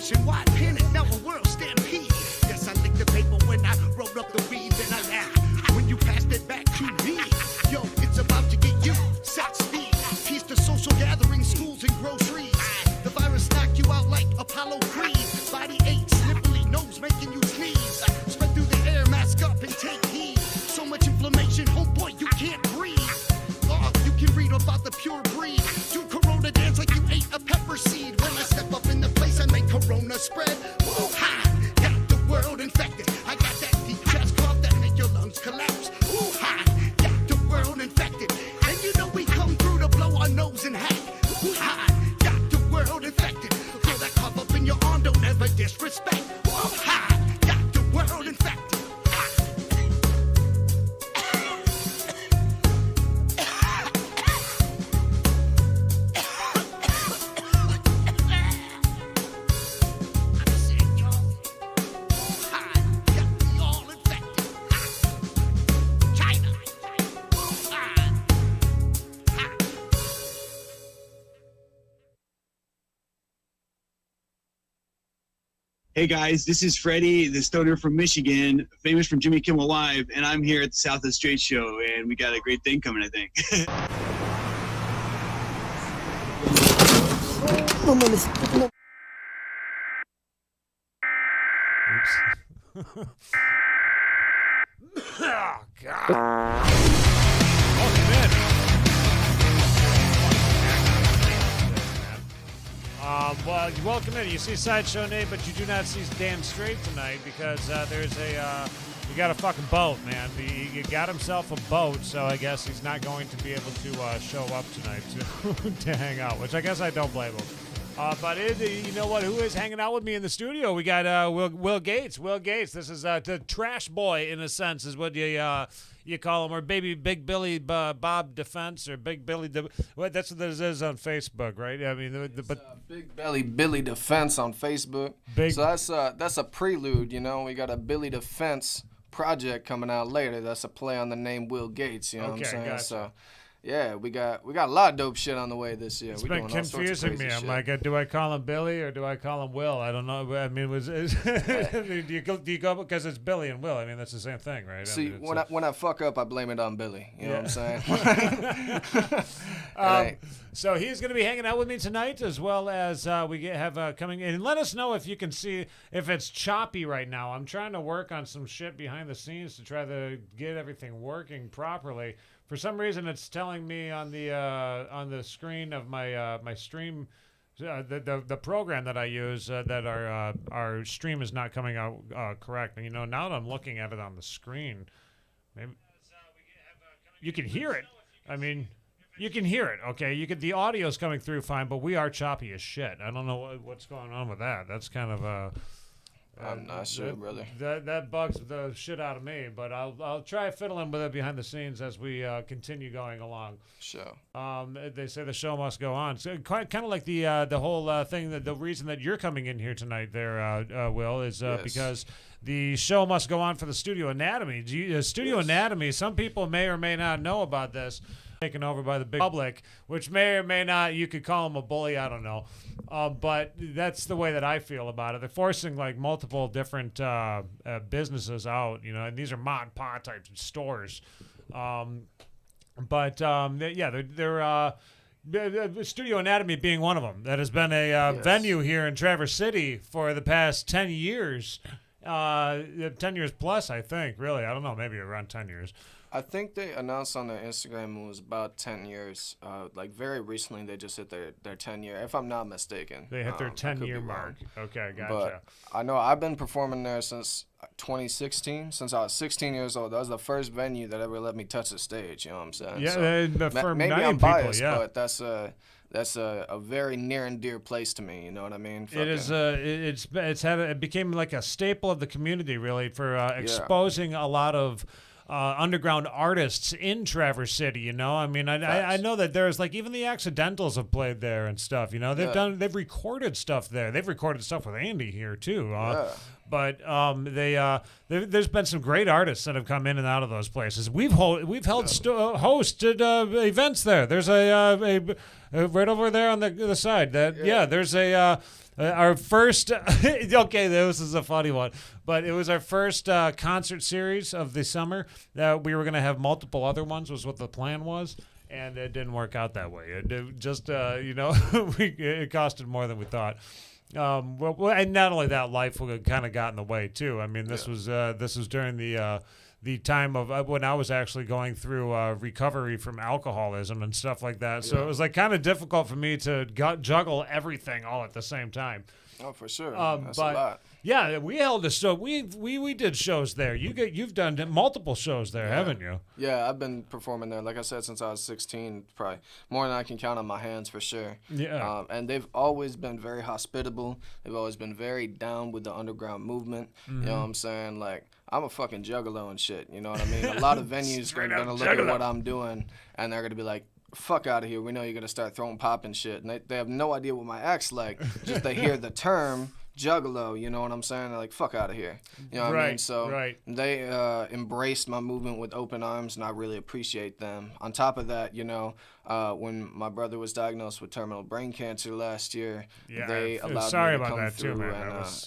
nationwide panic, now a world stampede. Yes, I licked the paper when I rolled up the weed, then I laughed when you passed it back to me. Yo, it's about to get you, set speed. Peace to social gatherings, schools, and groceries. The virus knocked you out like Apollo Creed. Body aches, sniffly, nose making you sneeze. Spread through the air, mask up and take heed. So much inflammation, homeboy, you can't breathe. Oh, you can read about the pure breed. Do Corona dance like you ate a pepper seed. When I step up in the place, I make Corona spread. Whoa, hi, got the world infected. I got that deep chest cough that make your lungs collapse. Whoa, hi, got the world infected. And you know we come through to blow our nose and hack. Whoa, hi, got the world infected. Throw that cough up in your arm, don't ever disrespect. Whoa, hi, got the world infected. Hey guys, this is Freddie, the stoner from Michigan, famous from Jimmy Kimmel Live, and I'm here at the South of the Straits show, and we got a great thing coming, I think. Oops. Oh, God. Welcome in. Well, welcome in. You see Sideshow Nate, but you do not see Dan Straight tonight because there's you got a fucking boat, man. He got himself a boat, so I guess he's not going to be able to show up tonight to hang out, which I guess I don't blame him. But you know what? Who is hanging out with me in the studio? We got Will Gates. Will Gates. This is the trash boy, in a sense, is what you call him, or Big Billy Bob Defense, or Big Billy. That's what this is on Facebook, right? I mean, Big Belly Billy Defense on Facebook. So that's a prelude. You know, we got a Billy Defense project coming out later. That's a play on the name Will Gates. You know what I'm saying? Gotcha. So. Yeah, we got a lot of dope shit on the way this year. It's been confusing me. I'm like, do I call him Billy or do I call him Will? I don't know. I mean, do you go because it's Billy and Will? I mean, that's the same thing, right? See, I mean, when I fuck up, I blame it on Billy. You know what I'm saying? So he's going to be hanging out with me tonight, as well as we have coming in. And let us know if you can see if it's choppy right now. I'm trying to work on some shit behind the scenes to try to get everything working properly. For some reason, it's telling me on the screen of my my stream, the program that I use, that our stream is not coming out correct. And now that I'm looking at it on the screen, maybe you can hear it. I mean, you can hear it. Okay, the audio's coming through fine, but we are choppy as shit. I don't know what's going on with that. That's kind of I'm not sure, brother. That bugs the shit out of me, but I'll try fiddling with it behind the scenes as we continue going along. Sure. They say the show must go on. So kind of like the whole thing, that the reason that you're coming in here tonight, there, Will, is Yes. because the show must go on for the Studio Anatomy. Studio Anatomy. Some people may or may not know about this. Taken over by the big public, which may or may not, you could call them a bully, I don't know. But that's the way that I feel about it. They're forcing like multiple different businesses out, and these are mod pa type stores. They're Studio Anatomy being one of them. That has been a venue here in Traverse City for the past 10 years. 10 years plus, I think, really. I don't know, maybe around 10 years. I think they announced on their Instagram it was about 10 years. Like very recently, they just hit their 10 year, if I'm not mistaken. They hit their 10-year mark. Okay, gotcha. But I know I've been performing there since 2016, since I was 16 years old. That was the first venue that ever let me touch the stage. You know what I'm saying? Yeah, so, for maybe many I'm people, biased, yeah. but that's a very near and dear place to me. You know what I mean? It is. It became like a staple of the community, really, for exposing a lot of underground artists in Traverse City. I mean, I know that there's like even the Accidentals have played there and stuff. They've recorded stuff there. They've recorded stuff with Andy here too. But there's been some great artists that have come in and out of those places. We've hosted events there. There's a right over there on the side. There's our first. Okay, this is a funny one, but it was our first concert series of the summer. We were going to have multiple other ones. Was what the plan was. And it didn't work out that way. It just, it costed more than we thought. And not only that, life kind of got in the way too. I mean, this was during the time of when I was actually going through recovery from alcoholism and stuff like that. So it was like kind of difficult for me to juggle everything all at the same time. Oh, for sure. That's a lot. Yeah, we held a show. We did shows there. You've done multiple shows there, haven't you? Yeah, I've been performing there, like I said, since I was 16, probably more than I can count on my hands for sure. Yeah. And they've always been very hospitable. They've always been very down with the underground movement. Mm-hmm. You know what I'm saying? Like, I'm a fucking juggalo and shit. You know what I mean? A lot of venues are gonna look at what I'm doing, and they're gonna be like, fuck out of here. We know you're gonna start throwing pop and shit. And they have no idea what my act's like. Just they hear the term juggalo, you know what I'm saying? They're like, fuck out of here. You know what I mean? So they embraced my movement with open arms, and I really appreciate them. On top of that, when my brother was diagnosed with terminal brain cancer last year, they allowed me to come through.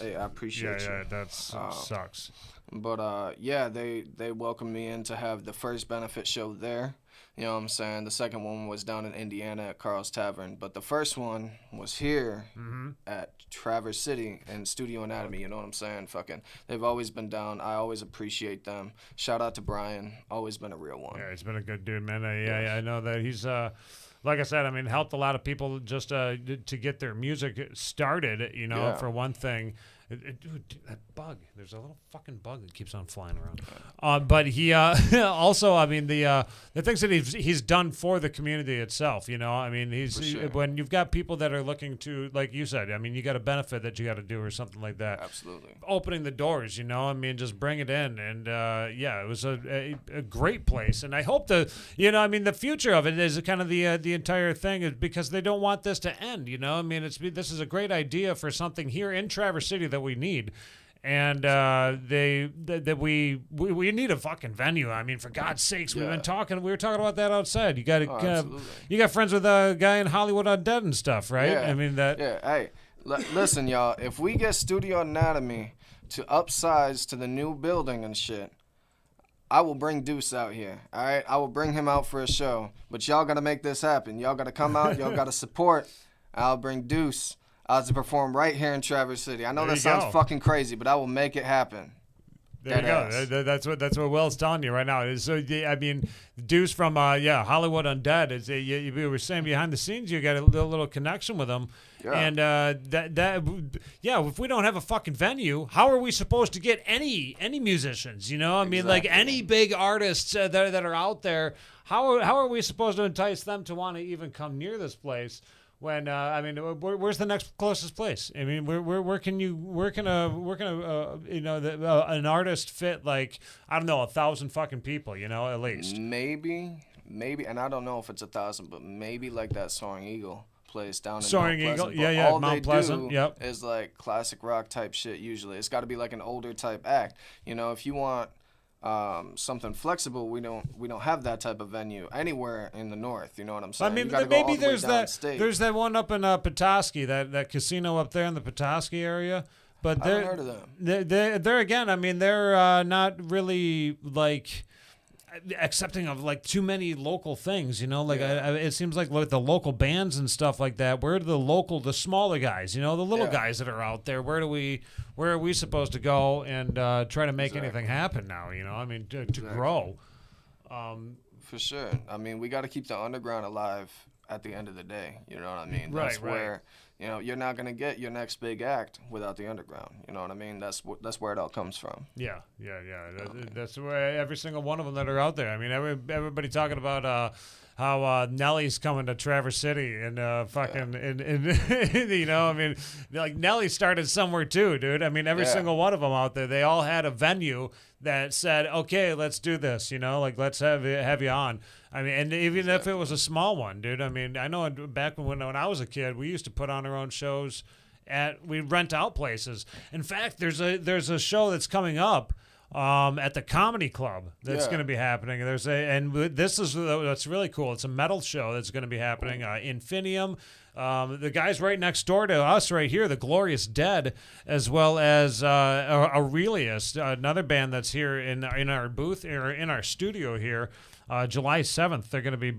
Hey, I appreciate you. Yeah, that sucks. But they welcomed me in to have the first benefit show there. You know what I'm saying? The second one was down in Indiana at Carl's Tavern. But the first one was here at Traverse City in Studio Anatomy. You know what I'm saying? They've always been down. I always appreciate them. Shout out to Brian. Always been a real one. Yeah, he's been a good dude, man. I know that he's, like I said, I mean, helped a lot of people just to get their music started, for one thing. Dude, that bug. There's a little fucking bug that keeps on flying around. But he also, I mean, the things that he's done for the community itself, I mean, when you've got people that are looking to, like you said, I mean, you got a benefit that you got to do or something like that. Absolutely. Opening the doors, I mean, just bring it in. And, it was a great place. And I hope the future of it is kind of the entire thing is because they don't want this to end, I mean, this is a great idea for something here in Traverse City that we need, and we need a fucking venue. I mean, for God's sakes, we were talking about that outside. You got you got friends with a guy in Hollywood Undead and stuff, right? Yeah. I mean that. Yeah. Hey, listen, y'all. If we get Studio Anatomy to upsize to the new building and shit, I will bring Deuce out here. All right, I will bring him out for a show. But y'all gotta make this happen. Y'all gotta come out. Y'all gotta support. I'll bring Deuce to perform right here in Traverse City. I know that sounds fucking crazy, but I will make it happen. There you go. That's what Will's telling you right now. So I mean, Deuce from Hollywood Undead. You were saying behind the scenes, you got a little connection with them. Yeah. And if we don't have a fucking venue, how are we supposed to get any musicians? I mean, like any big artists that are out there. How are we supposed to entice them to want to even come near this place? When where's the next closest place? I mean, where can an artist fit, like, I don't know, 1,000 fucking people, at least? Maybe, and I don't know if it's 1,000, but maybe like that Soaring Eagle place down in Soaring Mount Eagle, Pleasant. All Mount Pleasant, they do is like classic rock type shit. Usually, it's got to be like an older type act. If you want something flexible, we don't have that type of venue anywhere in the north. You know what I'm saying? I mean, maybe there's that one up in Petoskey, that casino up there in the Petoskey area. But I haven't heard of them. They're again. I mean, they're not really like accepting of like too many local things. It seems like the local bands and stuff like that. Where do the smaller guys? The little guys that are out there. Where are we supposed to go and try to make anything happen now? I mean, to grow. For sure. I mean, we got to keep the underground alive at the end of the day. You know what I mean? Right. That's where you're not gonna get your next big act without the underground. You know what I mean? That's where it all comes from. Yeah. That's where every single one of them that are out there. I mean, everybody talking about how Nelly's coming to Traverse City and fucking and I mean, like Nelly started somewhere too, dude. I mean, every single one of them out there, they all had a venue that said, okay, let's do this. Like let's have you on. I mean, and even if it was a small one, dude. I mean, I know back when I was a kid, we used to put on our own shows we rent out places. In fact, there's a show that's coming up at the Comedy Club that's going to be happening. This is what's really cool. It's a metal show that's going to be happening. Infinium. The guys right next door to us right here, the Glorious Dead, as well as Aurelius, another band that's here in our booth or in our studio here. July 7th, they're gonna be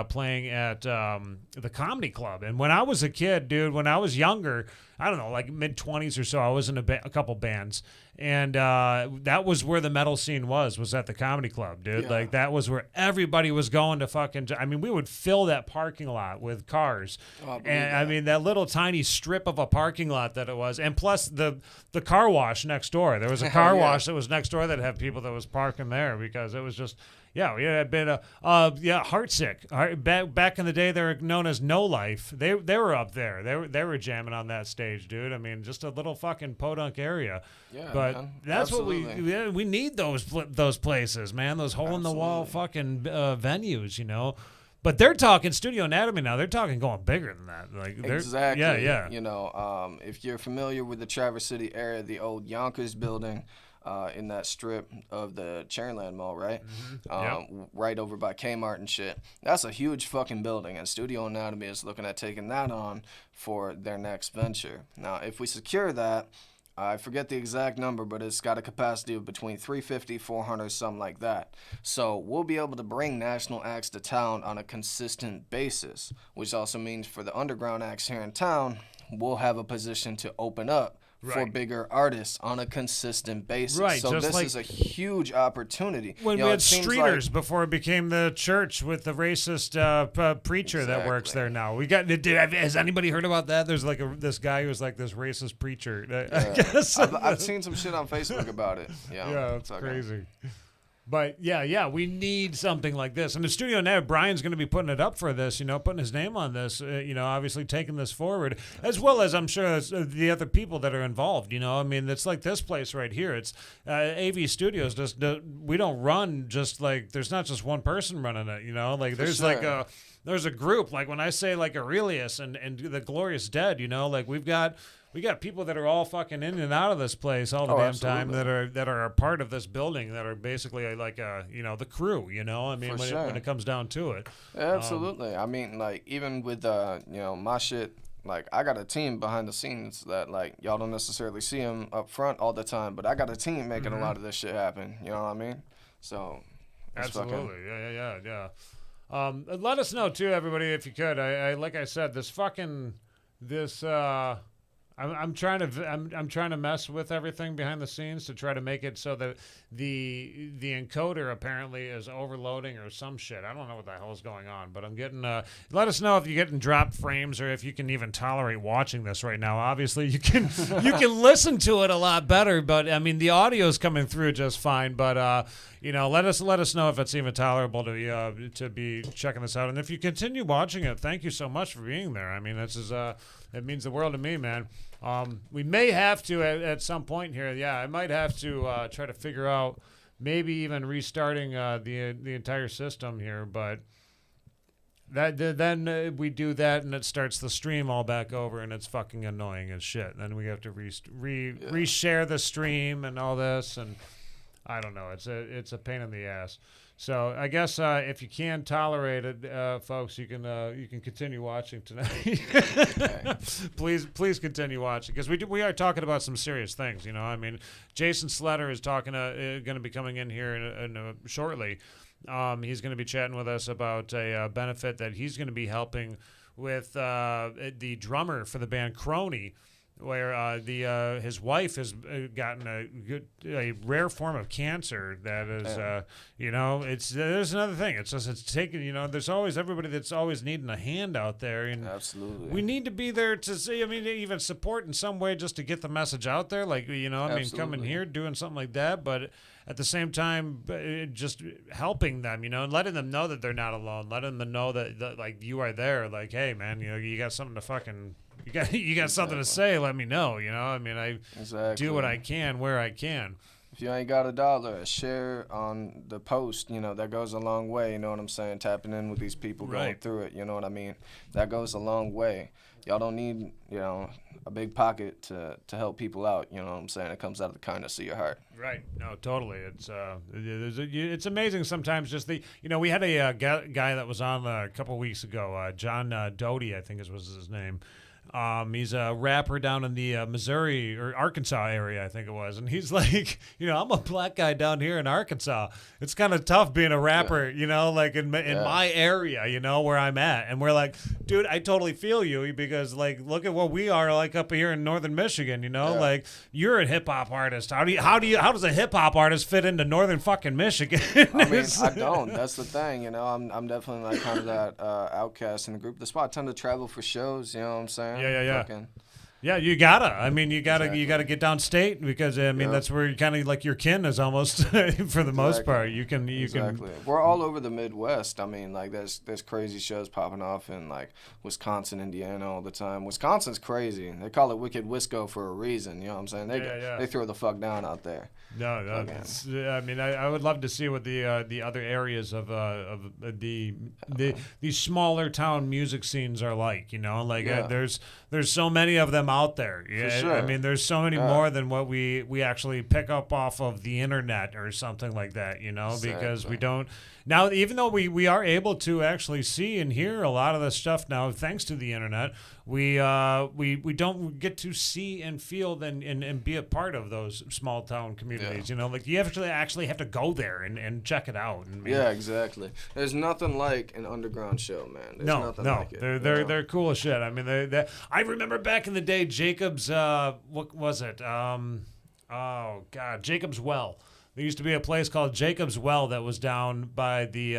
playing at the Comedy Club. And when I was a kid, dude, when I was younger, I don't know, like mid-20s or so, I was in a couple bands, and that was where the metal scene was at the Comedy Club, dude. Yeah. Like that was where everybody was going to fucking. I mean, we would fill that parking lot with cars, and I mean that little tiny strip of a parking lot that it was, and plus the car wash next door. There was a car wash that was next door that had people that was parking there because it was just. Yeah, we had been Heartsick. Back in the day, they were known as No Life. They were up there. They were jamming on that stage, dude. I mean, just a little fucking podunk area. Yeah, but man. that's Absolutely. what we need those places, man. Those hole in the wall fucking venues, you know. But they're talking Studio Anatomy now. They're talking going bigger than that. Like Exactly. Yeah. You know, if you're familiar with the Traverse City area, the old Yonkers building. In that strip of the Cherryland Mall, right? Right over by Kmart and shit. That's a huge fucking building, and Studio Anatomy is looking at taking that on for their next venture. Now, if we secure that, I forget the exact number, but it's got a capacity of between 350, 400, something like that. So we'll be able to bring national acts to town on a consistent basis, which also means for the underground acts here in town, we'll have a position to open up for bigger artists on a consistent basis. Right, so just this like is a huge opportunity. when You we know, had it seems Streeters like- before it became the church with the racist preacher that works Exactly. there now. We got. Has anybody heard about that? There's like this guy who's like this racist preacher. I guess. I've seen some shit on Facebook about it. Yeah, it's okay. crazy. But yeah, we need something like this. And the Studio now, Brian's going to be putting it up for this, you know, putting his name on this, you know, obviously taking this forward, as well as I'm sure the other people that are involved, you know. I mean, it's like this place right here. It's AV Studios. We don't run just like, there's not just one person running it, you know. Like there's sure. there's a group. Like when I say like Aurelius and the Glorious Dead, you know, like we got people that are all fucking in and out of this place all the damn time that are a part of this building that are basically like you know, the crew, you know. I mean, when it comes down to it. Absolutely. I mean, like even with you know, my shit, like I got a team behind the scenes that like y'all don't necessarily see them up front all the time, but I got a team making a lot of this shit happen. You know what I mean? So it's Absolutely. Yeah. Let us know too, everybody, if you could. I like I said, I'm trying to mess with everything behind the scenes to try to make it so that the encoder apparently is overloading or some shit. I don't know what the hell is going on, but I'm getting. Let us know if you're getting dropped frames or if you can even tolerate watching this right now. Obviously, you can listen to it a lot better, but I mean the audio is coming through just fine. But you know, let us know if it's even tolerable to be checking this out. And if you continue watching it, thank you so much for being there. I mean, it means the world to me, man. We may have to at some point here. Yeah, I might have to try to figure out maybe even restarting the entire system here. But then we do that and it starts the stream all back over and it's fucking annoying as shit. Then we have to reshare the stream and all this, and I don't know. It's a pain in the ass. So I guess if you can tolerate it, folks, you can continue watching tonight. Please continue watching, because we are talking about some serious things. You know, I mean, Jason Sleder is going to be coming in here shortly. He's going to be chatting with us about a benefit that he's going to be helping with the drummer for the band Kronie, where his wife has gotten a rare form of cancer that is, you know, there's another thing. It's taken, you know, there's always everybody that's always needing a hand out there. And absolutely. We need to be there to see, I mean, even support in some way just to get the message out there. Like, you know, I mean, coming here, doing something like that, but at the same time, just helping them, you know, and letting them know that they're not alone, letting them know that like, you are there. Like, hey, man, you know, you got something to fucking... You got something to say, let me know, you know? I mean, I do what I can where I can. If you ain't got $1, a share on the post, you know, that goes a long way. You know what I'm saying? Tapping in with these people going Right. through it. You know what I mean? That goes a long way. Y'all don't need, you know, a big pocket to help people out. You know what I'm saying? It comes out of the kindness of your heart. Right. No, totally. It's amazing sometimes. Just we had a guy that was on a couple weeks ago, John Doty, I think was his name. He's a rapper down in the Missouri or Arkansas area, I think it was. And he's like, I'm a black guy down here in Arkansas. It's kind of tough being a rapper, like in my area, where I'm at. And we're like, dude, I totally feel you because, like, look at what we are like up here in northern Michigan, like you're a hip hop artist. How does a hip hop artist fit into northern fucking Michigan? I mean, I don't. That's the thing, I'm definitely like kind of that outcast in the group. That's why I tend to travel for shows, you know what I'm saying? Yeah. Fucking, Yeah, you gotta. I mean, you gotta Exactly. get downstate because that's where you kind of like your kin is almost for the most part. You can. Exactly. We're all over the Midwest. I mean, like there's crazy shows popping off in like Wisconsin, Indiana all the time. Wisconsin's crazy. They call it Wicked Wisco for a reason. You know what I'm saying? They throw the fuck down out there. No. I mean, I would love to see what the other areas of these smaller town music scenes are like. There's so many of them out there. Yeah, sure. I mean, there's so many more than what we actually pick up off of the internet or something like that. Because we don't now. Even though we are able to actually see and hear a lot of the stuff now, thanks to the internet, we don't get to see and feel and be a part of those small town communities. Like you actually have to go there and check it out. Yeah, exactly. There's nothing like an underground show, man. There's nothing like it. They're cool as shit. I mean, I remember back in the day, Jacob's what was it? Oh God, Jacob's Well. There used to be a place called Jacob's Well that was down by the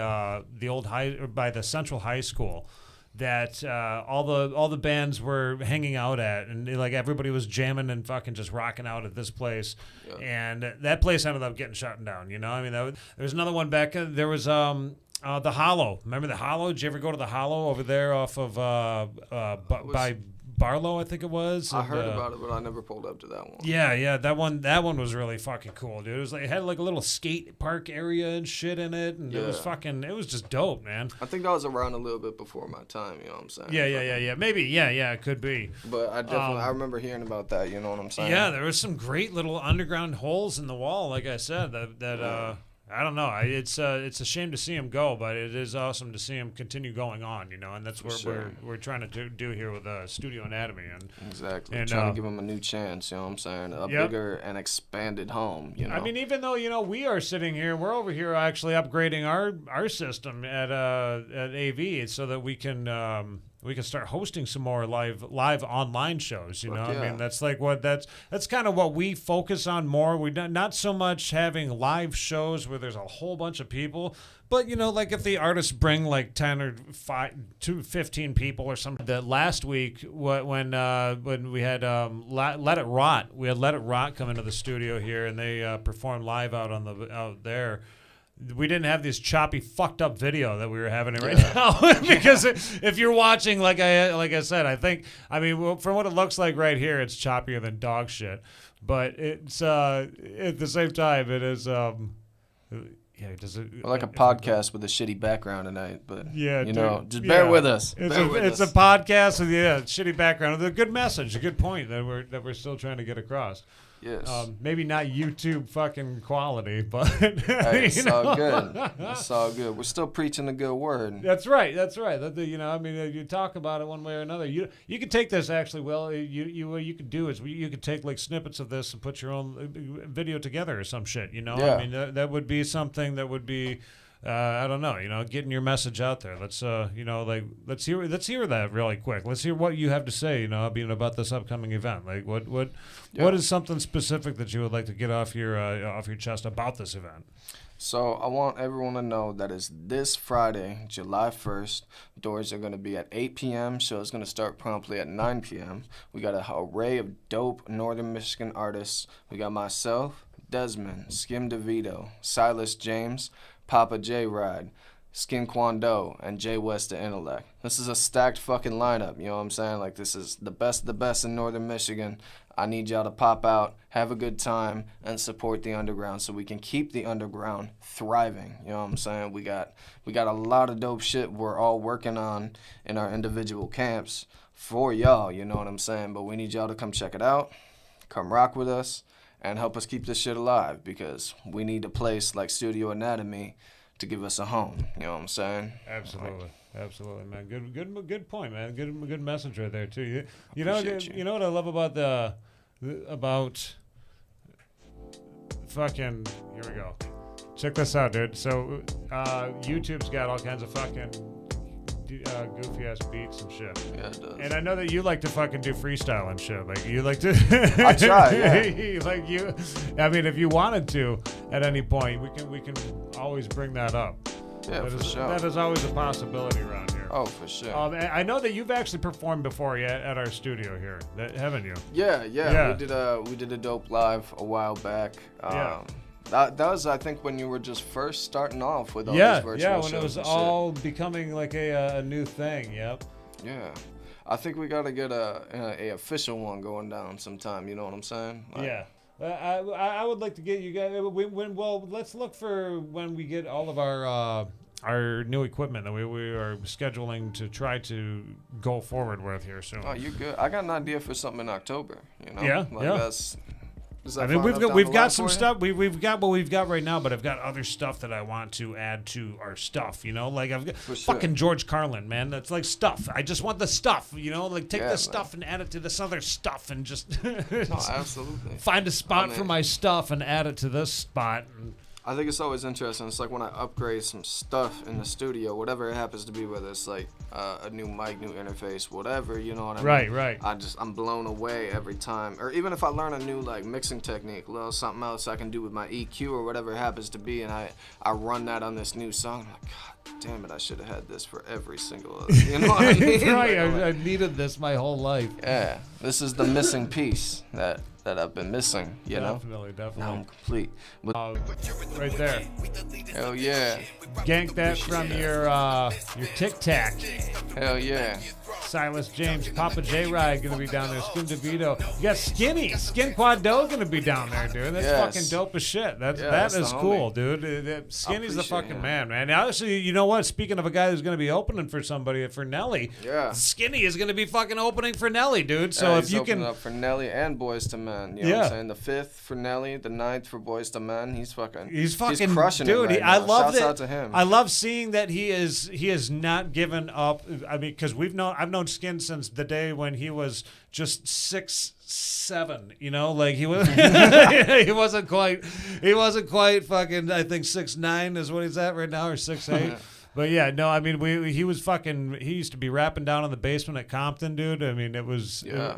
old by the Central High School that all the bands were hanging out at, and like everybody was jamming and fucking just rocking out at this place. And that place ended up getting shut down. I mean, there was another one back. There was the Hollow. Remember the Hollow? Did you ever go to the Hollow over there off of by Barlow, I think it was? I heard about it, but I never pulled up to that one. Yeah, that one was really fucking cool, dude. It had like a little skate park area and shit in it, and it was just dope, man. I think that was around a little bit before my time, you know what I'm saying? Yeah. Maybe, it could be. But I definitely I remember hearing about that, you know what I'm saying? Yeah, there was some great little underground holes in the wall, like I said, that I don't know. It's a shame to see him go, but it is awesome to see him continue going on, and that's what we're trying to do here with Studio Anatomy. Exactly. And trying to give him a new chance, you know what I'm saying? A bigger and expanded home, I mean, even though, we are sitting here, we're over here actually upgrading our system at AV so that we can start hosting some more live online shows. I mean, that's like that's kind of what we focus on more. We not so much having live shows where there's a whole bunch of people, but like if the artists bring like 10 or 15 people or something. That last week when we had Let It Rot, we had Let It Rot come into the studio here, and they performed live out there. We didn't have this choppy, fucked up video that we were having right now because if you're watching, like I said, I mean, from what it looks like right here, it's choppier than dog shit. But it's at the same time, it is like a podcast with a shitty background tonight, but just bear with us. It's a podcast with shitty background with a good message, a good point that we're still trying to get across. Yes. Maybe not YouTube fucking quality, but hey, it's all good. It's all good. We're still preaching the good word. That's right. I mean, you talk about it one way or another. You could take this actually. Well, what you could do is you could take like snippets of this and put your own video together or some shit. Yeah. I mean, that would be something that would be. I don't know, getting your message out there. Let's hear that really quick. Let's hear what you have to say, about this upcoming event. Like what is something specific that you would like to get off your chest about this event? So I want everyone to know that it's this Friday, July 1st. Doors are going to be at 8 p.m. Show's going to start promptly at 9 p.m. We got an array of dope Northern Michigan artists. We got myself, Desmond, Skim DeVito, Silas James, Papa J Ride, Skin Kwando, and Jay West the Intellect. This is a stacked fucking lineup, you know what I'm saying? Like, this is the best in Northern Michigan. I need y'all to pop out, have a good time, and support the underground so we can keep the underground thriving. You know what I'm saying? We got a lot of dope shit we're all working on in our individual camps for y'all, you know what I'm saying? But we need y'all to come check it out, come rock with us, and help us keep this shit alive, because we need a place like Studio Anatomy to give us a home. You know what I'm saying? Absolutely. Absolutely, man. Good point, man. Good message right there too. You know what I love about about fucking, here we go. Check this out, dude. So YouTube's got all kinds of fucking goofy ass beats and shit. Yeah, it does. And I know that you like to fucking do freestyle and shit. Like you like to. I try, yeah. Like you, I mean, if you wanted to, at any point, we can always bring that up. Yeah, for sure. That is always a possibility around here. Oh, for sure. I know that you've actually performed before at our studio here, haven't you? Yeah. We did a dope live a while back. That was, I think, when you were just first starting off with all these virtual shows. Yeah, when it was all becoming like a new thing. Yep. Yeah, I think we gotta get a official one going down sometime. You know what I'm saying? Like, yeah. I would like to get you guys. Well, let's look for when we get all of our new equipment that we are scheduling to try to go forward with here soon. Oh, you good? I got an idea for something in October. You know? Yeah, like yeah. I mean, we've got some stuff. We've got what we've got right now, but I've got other stuff that I want to add to our stuff. You know, like I've got fucking George Carlin, man. That's like stuff. I just want the stuff. You know, like take this stuff and add it to this other stuff, and just no, absolutely find a spot for my stuff and add it to this spot. I think it's always interesting. It's like when I upgrade some stuff in the studio, whatever it happens to be, whether it's like a new mic, new interface, whatever, you know what I mean? Right. I'm blown away every time. Or even if I learn a new like mixing technique, a little something else I can do with my EQ or whatever it happens to be, and I run that on this new song, I'm like, God damn it, I should have had this for every single, you know what I mean? Right, I needed this my whole life. Yeah, this is the missing piece that I've been missing, you know? Definitely. Now I'm complete. Right there. Hell yeah. Gank that from your Tic Tac. Hell yeah. Silas James, Papa J Ride gonna be down there. Skin DeVito. You got Skin Quad Doe gonna be down there, dude. That's fucking dope as shit. That is cool, dude. Skinny's the fucking man. And actually, you know what? Speaking of a guy who's gonna be opening for somebody for Nelly, Skinny is gonna be fucking opening for Nelly, dude. So if you can up for Nelly and Boys to Men, you know what I'm saying? The 5th for Nelly, the 9th for Boys to Men. He's crushing dude. it right I now. love Shouts that. out to him. I love seeing that he has not given up. I mean, because I've known Skin since the day when he was just 6'7", you know, like he was he wasn't quite fucking, I think 6'9" is what he's at right now, or 6'8". But yeah, no, I mean, he used to be rapping down in the basement at Compton, dude. I mean,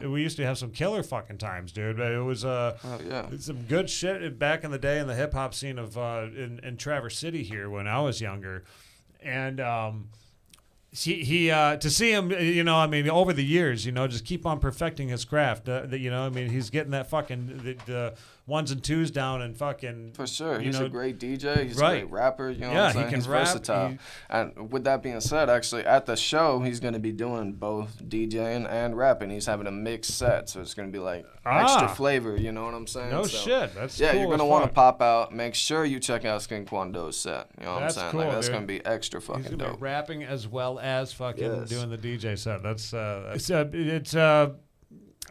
we used to have some killer fucking times, dude. It was some good shit back in the day in the hip hop scene of in Traverse City here when I was younger, and he to see him, you know, I mean, over the years, you know, just keep on perfecting his craft. You know, I mean, he's getting that fucking the ones and twos down and fucking. For sure, he's a great DJ. He's a great rapper. You know what I'm saying? He can he's rap. Versatile. And with that being said, actually, at the show, he's going to be doing both DJing and rapping. He's having a mixed set, so it's going to be like extra flavor. You know what I'm saying? No shit. That's cool. Yeah, you're going to want to pop out. Make sure you check out Skin Kwando's set. You know what I'm saying? Cool, like, that's dude. going to be extra fucking he's gonna dope. Be rapping as well as fucking doing the DJ set.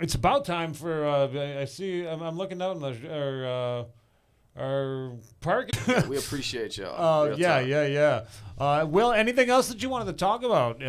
It's about time for. I see. I'm looking out in our park. Yeah, we appreciate y'all. Yeah. Will, anything else that you wanted to talk about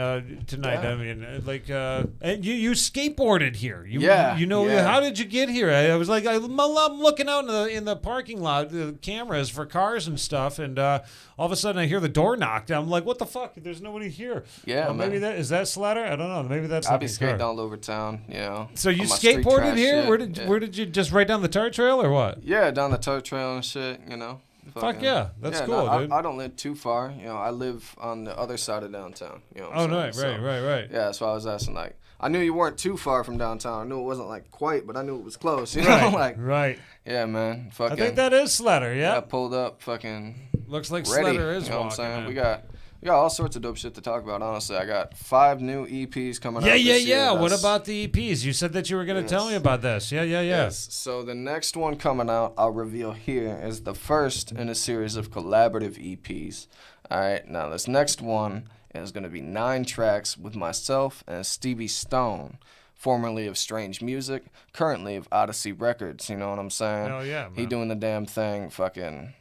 tonight? I mean, like, and you skateboarded here. How did you get here? I was like, I'm looking out in the parking lot, the cameras for cars and stuff, and all of a sudden I hear the door knocked. I'm like, what the fuck? There's nobody here. Yeah, maybe is that Sleder? I don't know. Maybe that's. I'll be skating all over town. You know. So you skateboarded here? Shit. Where did you just right down the Tart Trail or what? Yeah, down the Tart Trail and shit. You know. Fuck yeah, that's cool, dude. I don't live too far. You know, I live on the other side of downtown. You know what I'm saying? Right. Yeah, that's why I was asking. Like, I knew you weren't too far from downtown. I knew it wasn't like quite, but I knew it was close. You know, right. Yeah, man. Fucking. I think that is Sleder. Yeah. I pulled up. Fucking. Looks like ready, Sleder is you know walking. What I'm saying? We got all sorts of dope shit to talk about, honestly. I got 5 new EPs coming out Yeah, this year. What about the EPs? You said that you were going to tell me about this. Yeah. Yes. So the next one coming out, I'll reveal here, is the first in a series of collaborative EPs. All right, now this next one is going to be 9 tracks with myself and Stevie Stone, formerly of Strange Music, currently of Odyssey Records, you know what I'm saying? Hell yeah, man. He doing the damn thing, fucking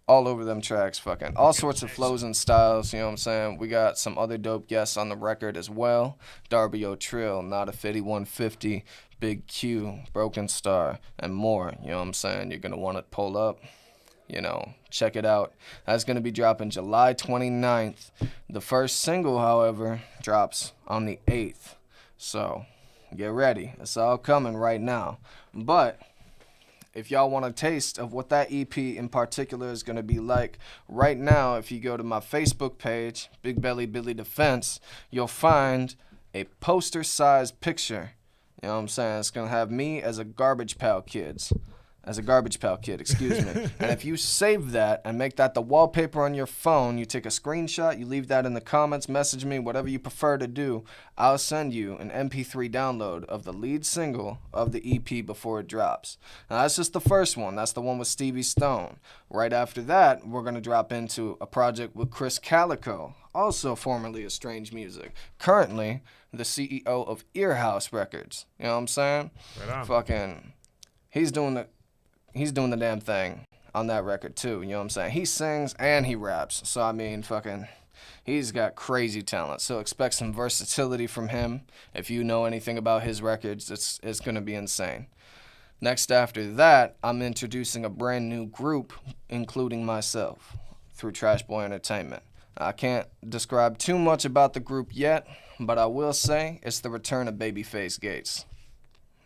all over them tracks, fucking all sorts of flows and styles, you know what I'm saying? We got some other dope guests on the record as well. Darby O'Trill, Not a 5150, Big Q, Broken Star, and more, you know what I'm saying? You're going to want to pull up, you know, check it out. That's going to be dropping July 29th. The first single, however, drops on the 8th. So get ready. It's all coming right now. But if y'all want a taste of what that EP in particular is going to be like, right now, if you go to my Facebook page, Big Belly Billy Defense, you'll find a poster-sized picture. You know what I'm saying? It's going to have me as a Garbage Pail Kid, excuse me. And if you save that and make that the wallpaper on your phone, you take a screenshot, you leave that in the comments, message me, whatever you prefer to do, I'll send you an MP3 download of the lead single of the EP before it drops. Now, that's just the first one. That's the one with Stevie Stone. Right after that, we're going to drop into a project with Chris Calico, also formerly of Strange Music, currently the CEO of Earhouse Records. You know what I'm saying? Right on. Fucking, he's doing the damn thing on that record too, you know what I'm saying? He sings and he raps, so I mean, fucking, he's got crazy talent, so expect some versatility from him. If you know anything about his records, it's gonna be insane. Next after that, I'm introducing a brand new group, including myself, through Trash Boy Entertainment. I can't describe too much about the group yet, but I will say it's the return of Babyface Gates.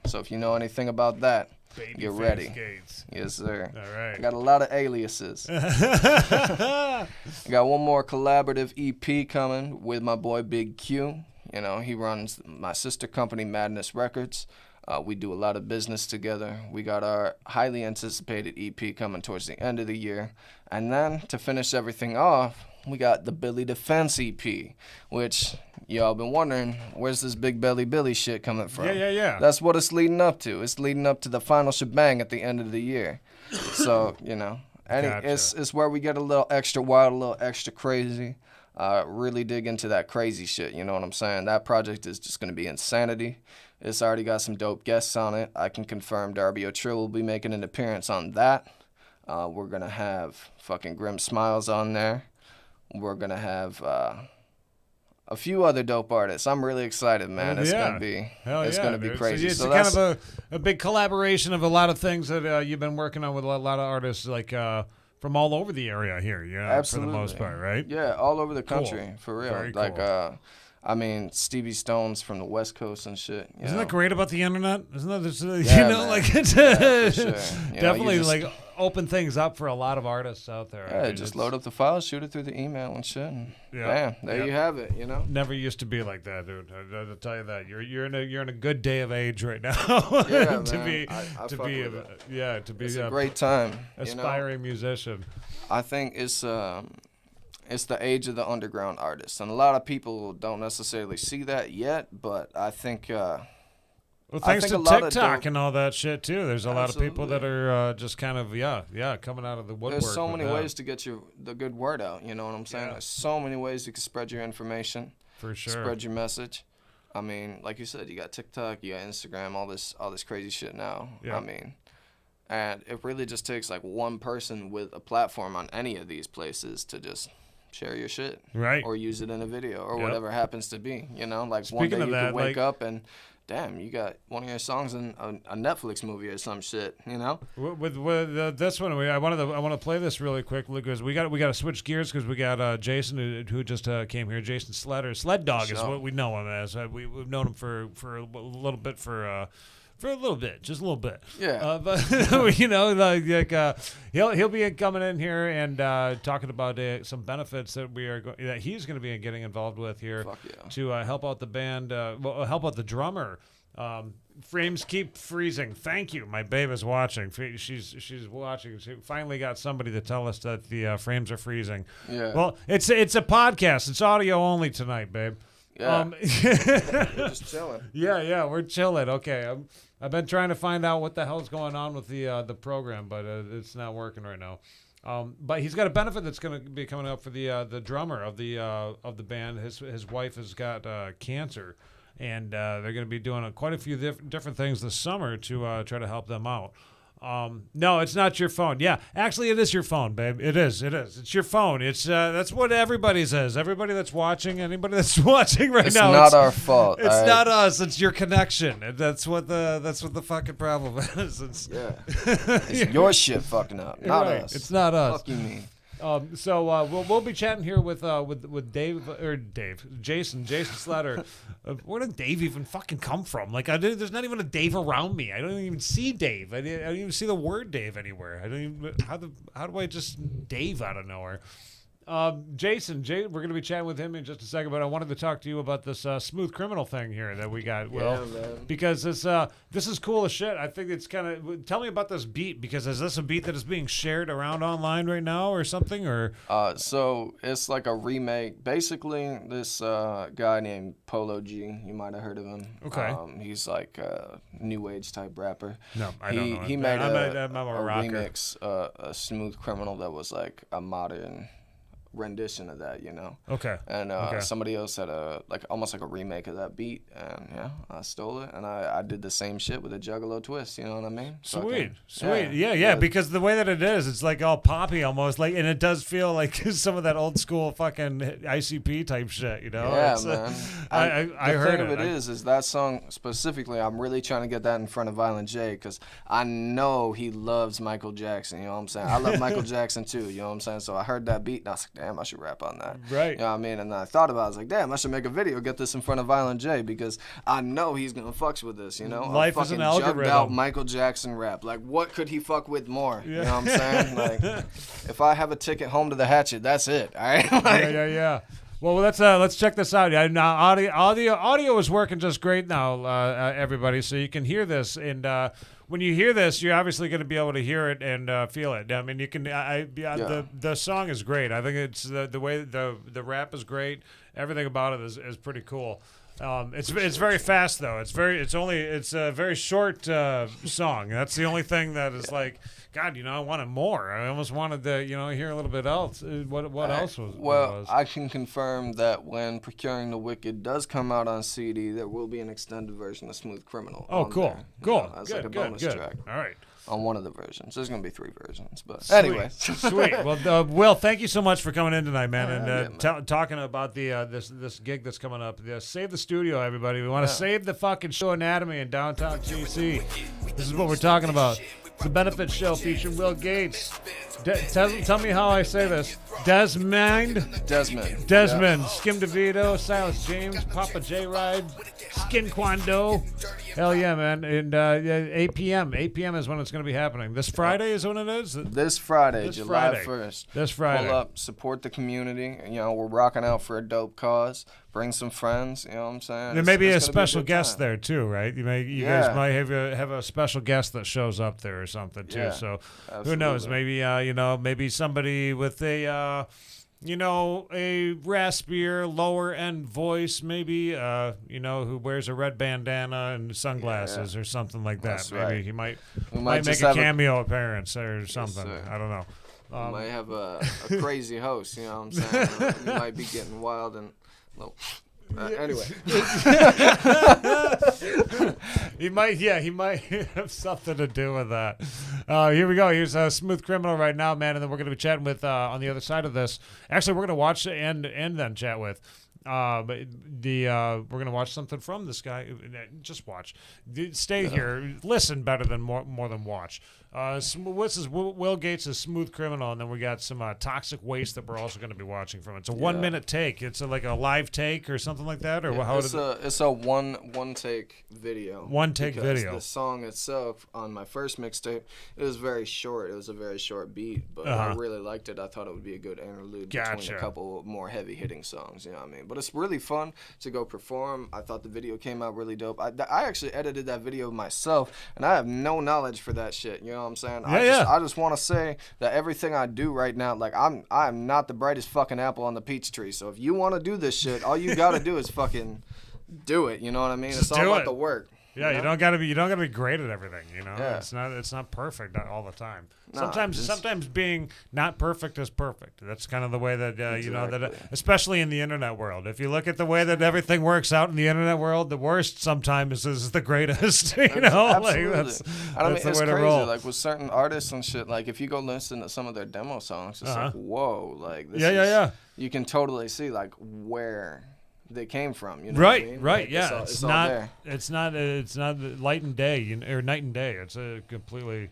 So if you know anything about that, get ready. Gates. Yes, sir. All right. I got a lot of aliases. I got one more collaborative EP coming with my boy Big Q. You know, he runs my sister company, Madness Records. We do a lot of business together. We got our highly anticipated EP coming towards the end of the year. And then, to finish everything off, we got the Billy Defense EP, which y'all been wondering, where's this Big Belly Billy shit coming from? Yeah. That's what it's leading up to. It's leading up to the final shebang at the end of the year. So, you know, Gotcha. it's where we get a little extra wild, a little extra crazy. Really dig into that crazy shit, you know what I'm saying? That project is just going to be insanity. It's already got some dope guests on it. I can confirm Darby O'Trill will be making an appearance on that. We're going to have fucking Grim Smiles on there. We're going to have a few other dope artists. I'm really excited, man. It's going to be gonna be crazy. It's So kind of a big collaboration of a lot of things that you've been working on with a lot of artists like from all over the area here, Absolutely. for the most part, right? Yeah, all over the country, Cool. for real. Very Like, cool. I mean, Stevie Stone's from the West Coast and shit. Isn't that great about the internet? Isn't that just, Yeah, man. like it's Yeah, for sure. You know, definitely you just- like open things up for a lot of artists out there. Yeah, I mean, just it's load up the file, shoot it through the email and shit, and Yeah. bam, there Yeah. you have it. You know. Never used to be like that, dude. I'll tell you that. You're in a good day of age right now. Yeah, to man. be I to fuck be with it. to be It's a great time. You know? aspiring musician. I think it's the age of the underground artist, and a lot of people don't necessarily see that yet. But I think. Well, thanks think to a lot of TikTok dope- and all that shit too. There's a lot of people that Absolutely. are just kind of coming out of the woodwork. There's so with many that, ways to get the good word out. You know what I'm saying? Yeah. There's so many ways you can spread your information, for sure. spread your message. I mean, like you said, you got TikTok, you got Instagram, all this crazy shit now. Yeah. I mean, and it really just takes like one person with a platform on any of these places to just share your shit, Right. or use it in a video, or Yep. whatever happens to be. You know, like one Speaking day of you that, could wake like- up and, damn, you got one of your songs in a Netflix movie or some shit. You know? With this one, I want to play this really quick because we got to switch gears because we got Jason who just came here. Jason Sleder, SledDog is Sure. what we know him as. We've known him for a little bit for for a little bit, just a little bit. Yeah. But he'll be coming in here and talking about some benefits that that he's going to be getting involved with here to help out the band, help out the drummer. Frames keep freezing. Thank you. My babe is watching. She's watching. She finally got somebody to tell us that the frames are freezing. Yeah. Well, it's a podcast. It's audio only tonight, babe. Yeah. We're just chilling. Yeah, we're chilling. Okay. I've been trying to find out what the hell's going on with the program, but it's not working right now. But he's got a benefit that's going to be coming up for the drummer of the band. His wife has got cancer. And they're going to be doing quite a few different things this summer to try to help them out. No, it's not your phone. Yeah, actually, it is your phone, babe. It is. It's your phone. It's that's what everybody says. Everybody that's watching, anybody that's watching right now. It's not our fault. It's not us. It's your connection. That's what the fucking problem is. It's your shit fucking up, not right. us. It's not us. Fuck you mean. So we'll be chatting here with Jason Sleder. Where did Dave even fucking come from? Like there's not even a Dave around me. I don't even see Dave. I don't even see the word Dave anywhere. I don't even how do I just Dave out of nowhere? Jason, we're going to be chatting with him in just a second, but I wanted to talk to you about this Smooth Criminal thing here that we got. Well, because this is cool as shit. I think it's kind of. Tell me about this beat, because is this a beat that is being shared around online right now or something? Or so it's like a remake. Basically, this guy named Polo G. You might have heard of him. Okay. He's like a new age type rapper. No, I don't know. He made a rocker. remix, a Smooth Criminal that was like a modern rendition of that, you know. Okay. And somebody else had almost like a remake of that beat, and yeah, I stole it, and I did the same shit with a Juggalo twist. You know what I mean? Sweet. Yeah. Because the way that it is, it's like all poppy almost, like, and it does feel like some of that old school fucking ICP type shit. You know? Yeah, it's, man. I heard the it. thing of it is that song specifically, I'm really trying to get that in front of Violent J, because I know he loves Michael Jackson. You know what I'm saying? I love Michael Jackson too. You know what I'm saying? So I heard that beat, and I was like, damn, I should rap on that. Right. You know what I mean? And I thought about it. I was like, damn, I should make a video, get this in front of Violent J, because I know he's going to fucks with this, you know? Life is an algorithm. Jugged out Michael Jackson rap. Like, what could he fuck with more? Yeah. You know what I'm saying? Like, if I have a ticket home to the Hatchet, that's it. All right? Like, yeah. Well, let's check this out. Now, audio is working just great now, everybody. So you can hear this, and when you hear this, you're obviously going to be able to hear it and feel it. I mean, you can. The song is great. I think it's the way the rap is great. Everything about it is pretty cool. It's very fast though. It's a very short song. That's the only thing that is like, God, I wanted more. I almost wanted to, hear a little bit else. What else was? Well, I can confirm that when Procuring the Wicked does come out on CD, there will be an extended version of Smooth Criminal. Oh, cool. As like a bonus track. All right. On one of the versions. There's going to be 3 versions, but Sweet. anyway. Sweet. Well, Will, thank you so much for coming in tonight, man, and talking about the this gig that's coming up. Save the studio, everybody. We want to save the fucking show Anatomy in downtown GC. This is what we're talking about. It's a benefit show featuring Will Gates. Tell me how I say this. Desmond. Yeah. Skim DeVito, Silas James, Papa J Ride, Skin Kwando. Hell yeah, man. And 8 p.m. 8 p.m. is when it's going to be happening. This Friday is when it is? This Friday, July 1st. This Friday. Pull up, support the community. We're rocking out for a dope cause. Bring some friends, you know what I'm saying? There may be a special guest there too, right? You guys might have a special guest that shows up there or something too. Yeah, so absolutely. Who knows? Maybe maybe somebody with a raspier, lower end voice, maybe who wears a red bandana and sunglasses or something like that. That's Maybe right. he might just make a cameo appearance or something. Yes, I don't know. We might have a crazy host, you know what I'm saying? We might be getting wild and anyway. He might have something to do with that. Here we go. Here's a Smooth Criminal right now, man, and then we're going to be chatting with on the other side of this. Actually, we're going to watch and then chat with. We're gonna watch something from this guy. Just watch. Stay here. Listen better than more than watch. What's this? Will Gates' Smooth Criminal, and then we got some Toxic Waste that we're also going to be watching from. It's a 1 minute take. It's like a live take or something like that, or how? It's a one take video. One take video. The song itself on my first mixtape, it was very short. It was a very short beat, but I really liked it. I thought it would be a good interlude between a couple more heavy hitting songs. You know what I mean? But it's really fun to go perform. I thought the video came out really dope. I actually edited that video myself, and I have no knowledge for that shit. You know what I'm saying? I just want to say that everything I do right now, like I'm not the brightest fucking apple on the peach tree. So if you want to do this shit, all you gotta do is fucking do it. You know what I mean? It's all about the work. Yeah, you don't gotta be great at everything. You know, Yeah. it's not perfect all the time. No, Sometimes being not perfect is perfect. That's kind of the way that you know that, Exactly. especially in the internet world. If you look at the way that everything works out in the internet world, the worst sometimes is the greatest. You know, Absolutely. like that's I mean, the it's way to crazy. roll. Like with certain artists and shit. Like if you go listen to some of their demo songs, it's like whoa, like this Yeah. You can totally see like where they came from. You know what I mean? Right. Like, Yeah, it's all there. it's not light and day or night and day. It's a completely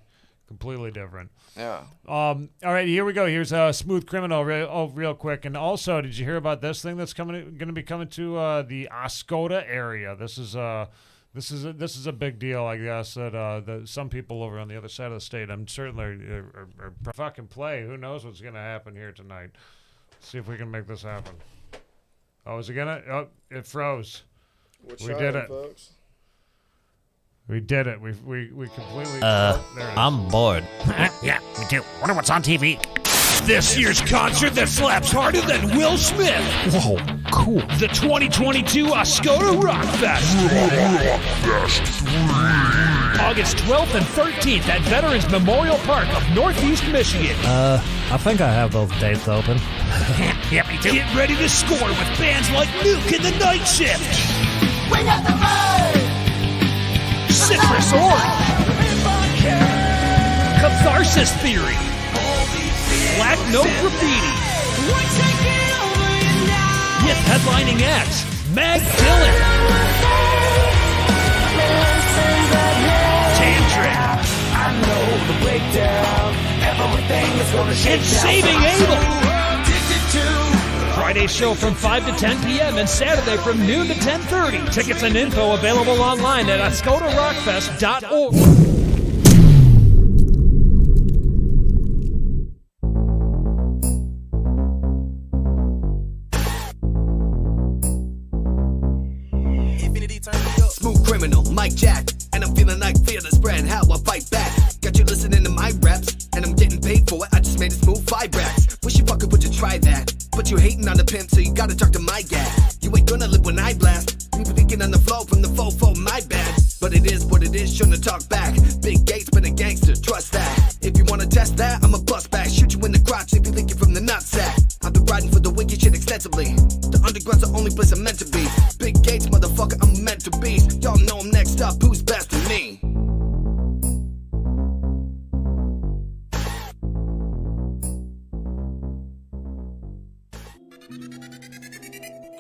different. Yeah. All right, here we go. Here's a Smooth Criminal real quick. And also, did you hear about this thing that's going to be coming to the Oscoda area? This is a big deal, I guess. That some people over on the other side of the state, I'm certainly are fucking play. Who knows what's going to happen here tonight? Let's see if we can make this happen. Oh, is it gonna? Oh, it froze. We did it. Folks. We did it. We completely. There it is. I'm bored. Yeah, me too. Wonder what's on TV. This year's concert that slaps harder than Will Smith. Whoa, cool. The 2022 Oscoda Rock Fest. August 12th and 13th at Veterans Memorial Park of Northeast Michigan. I think I have those dates open. Yeah, me too. Get ready to score with bands like Nuke and the Night Shift. We got the road! Citrus Orange. Catharsis Theory. Black Note Graffiti. With headlining acts, Mag Dillon. Tantric. And Saving Abel. Friday show from 5 to 10 p.m. and Saturday from noon to 10:30. Tickets and info available online at oscodarockfest.org. Smooth criminal, Mike Jack, and I'm feeling like fear to spread how I fight back. Got you listening to my raps, and I'm getting paid for it. I just made a smooth 5 racks. Wish you fucking would you try that? But you hating on the pimp, so you gotta talk to my guy. You ain't gonna live when I blast. People thinking on the flow from the fofo, my bad. But it is what it is, shouldn't talk back. Big Gates been a gangster, trust that. If you wanna test that, I'ma bust back. Shoot you in the crotch if you think you're from the nutsack. I've been riding for the wicked shit extensively. The underground's the only place I'm meant to be. Big Gates, motherfucker, I'm meant to be. Y'all know I'm next up, who's best for me?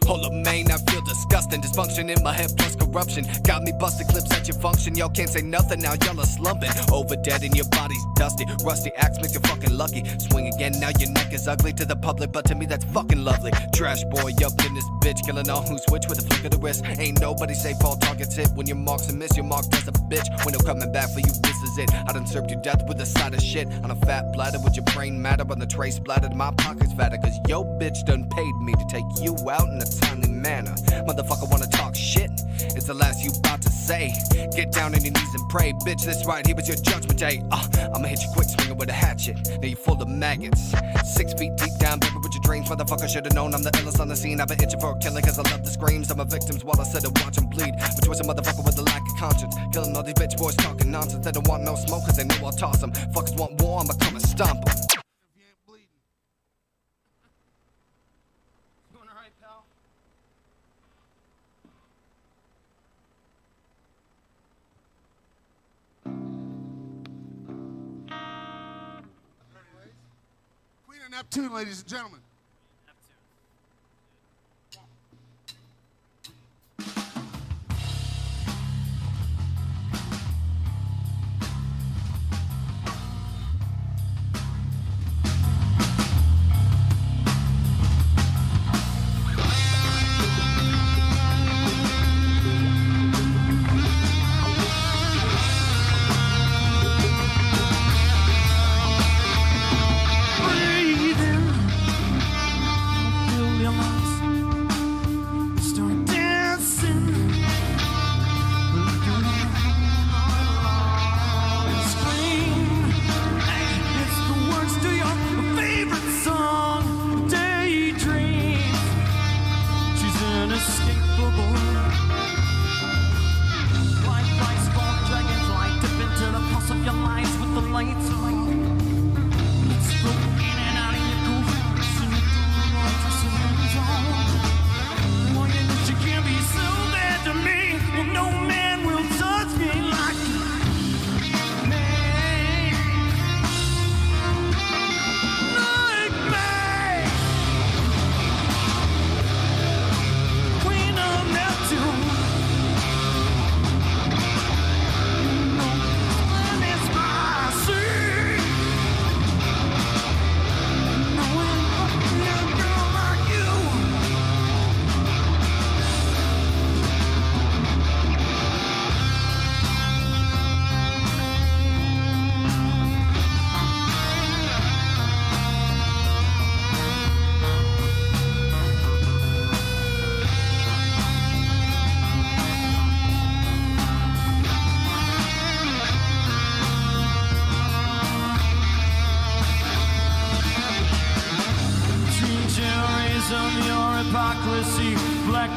Hold up, man, I feel disgusting. Dysfunction in my head plus corruption. Got me busting clips at your function. Y'all can't say nothing now, y'all are slumping. Over dead and your body's dusty. Rusty axe makes you fucking lucky. Swing again, now your neck is ugly to the public, but to me that's fucking lovely. Trash boy up in this bitch, killing all who switch with a flick of the wrist. Ain't nobody safe, all targets hit. When your marks and miss, your mark does a bitch. When no coming back for you, this is it. I done served you death with a side of shit. On a fat bladder with your brain matter, on the tray splattered, my pockets fatter. Cause yo bitch done paid me to take you out in a timely manner. Motherfucker wanna talk shit? It's the last you about to say. Get down on your knees and pray. Bitch, this right here was your judgment day. I'ma hit you quick, swinging with a hatchet. Now you full of maggots. 6 feet deep down, baby, with your dreams. Motherfucker should've known I'm the illest on the scene. I've been itching for a killing cause I love the screams of my victims while I sit and watch them bleed. But you was a motherfucker with a lack of conscience. Killing all these bitch boys talking nonsense. They don't want no smoke cause they know I'll toss them. Fuckers want war, I'ma come and stomp them. Queen of Neptune, ladies and gentlemen.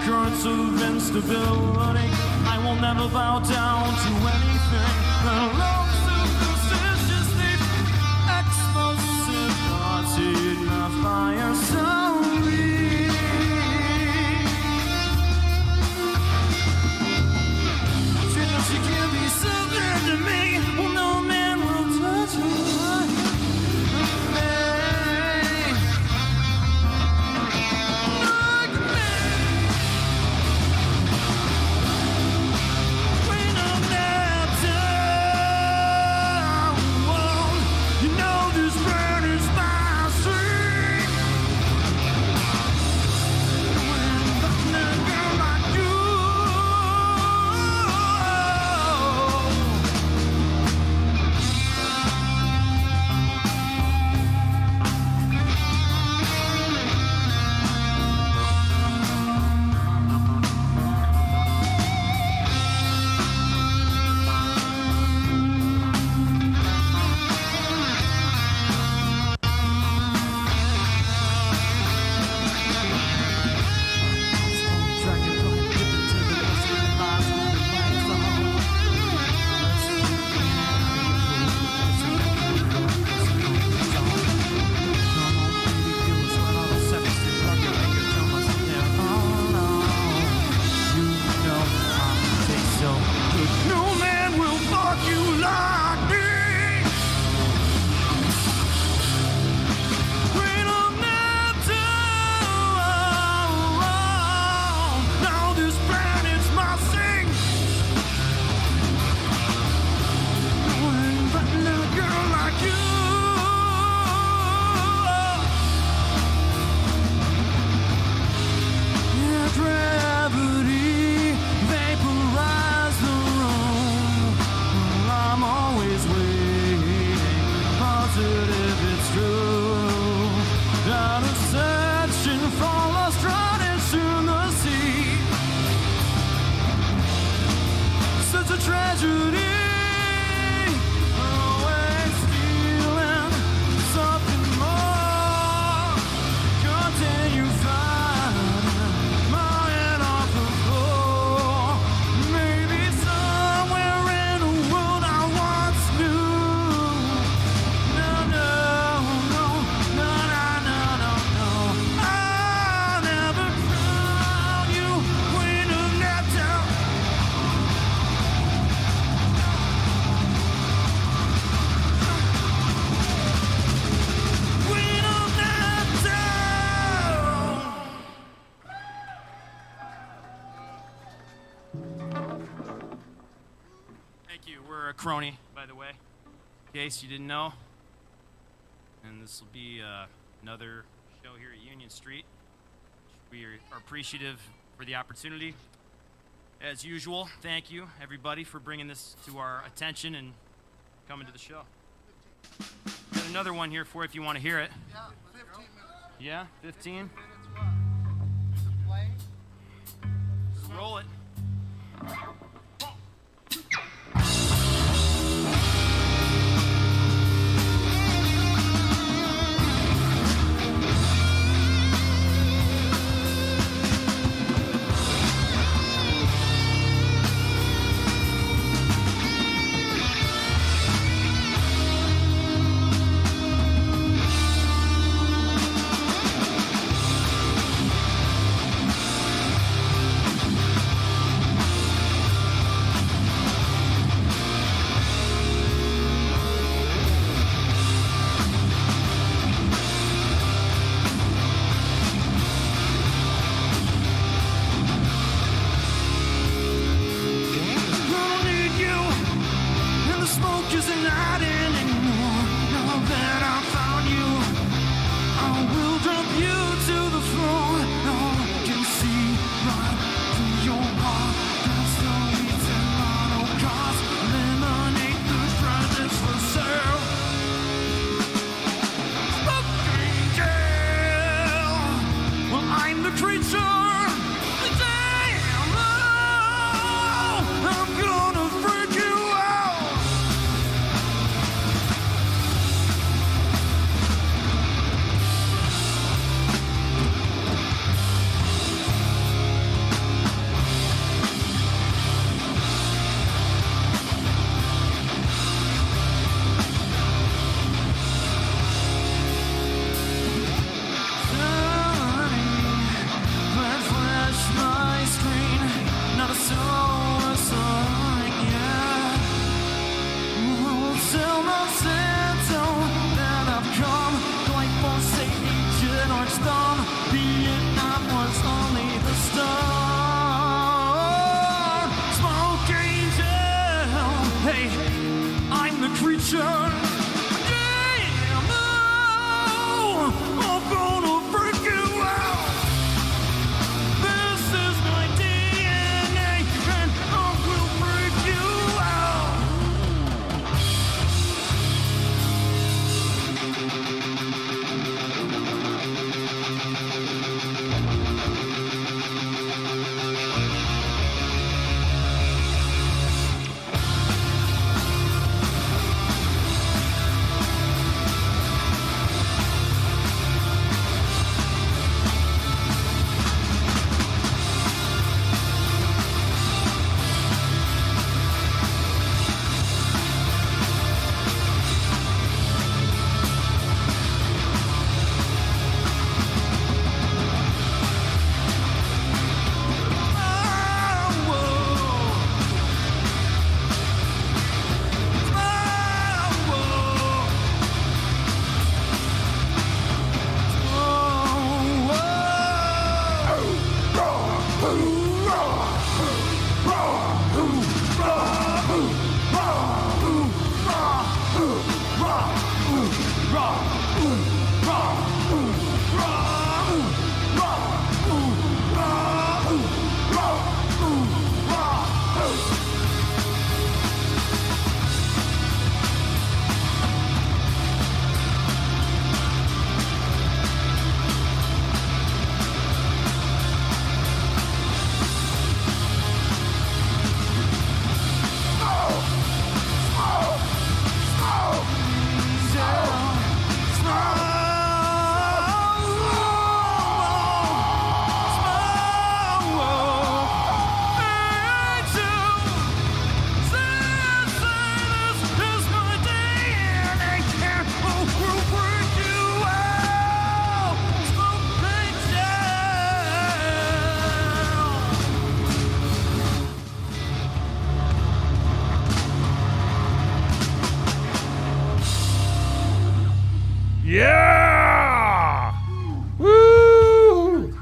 currents of instability. I will never bow down to anything that allows superstitious thief. Explosive thoughts ignify your soul. She can be something to me. Well, no man will touch her like me. Like me. When I'm not down, you know this burn is my strength. When I'm a girl like you. No man will fuck you like me. When I'm not down, now this planet's my sing. When fighting a girl like you. Yeah, gravity vaporize the room. I'm always waiting, positive it's true. Out of searching for lost riders in the sea. Such a tragedy. Always stealing something more. Continue fighting, my head off the floor. Maybe somewhere in a world I once knew. No, no, no, no, no, no, no, no. I'll never drown you when I'm not down. When I'm not down. Thank you. We're a Kronie, by the way, in case you didn't know. And this will be another show here at Union Street. We are appreciative for the opportunity. As usual, thank you, everybody, for bringing this to our attention and coming to the show. Got another one here for you if you want to hear it. Yeah, 15 minutes. Yeah, 15? Just roll it. addiction. Damn, oh, I'm gonna freak you out. This is my DNA, and I will freak you out. Yeah! Woo!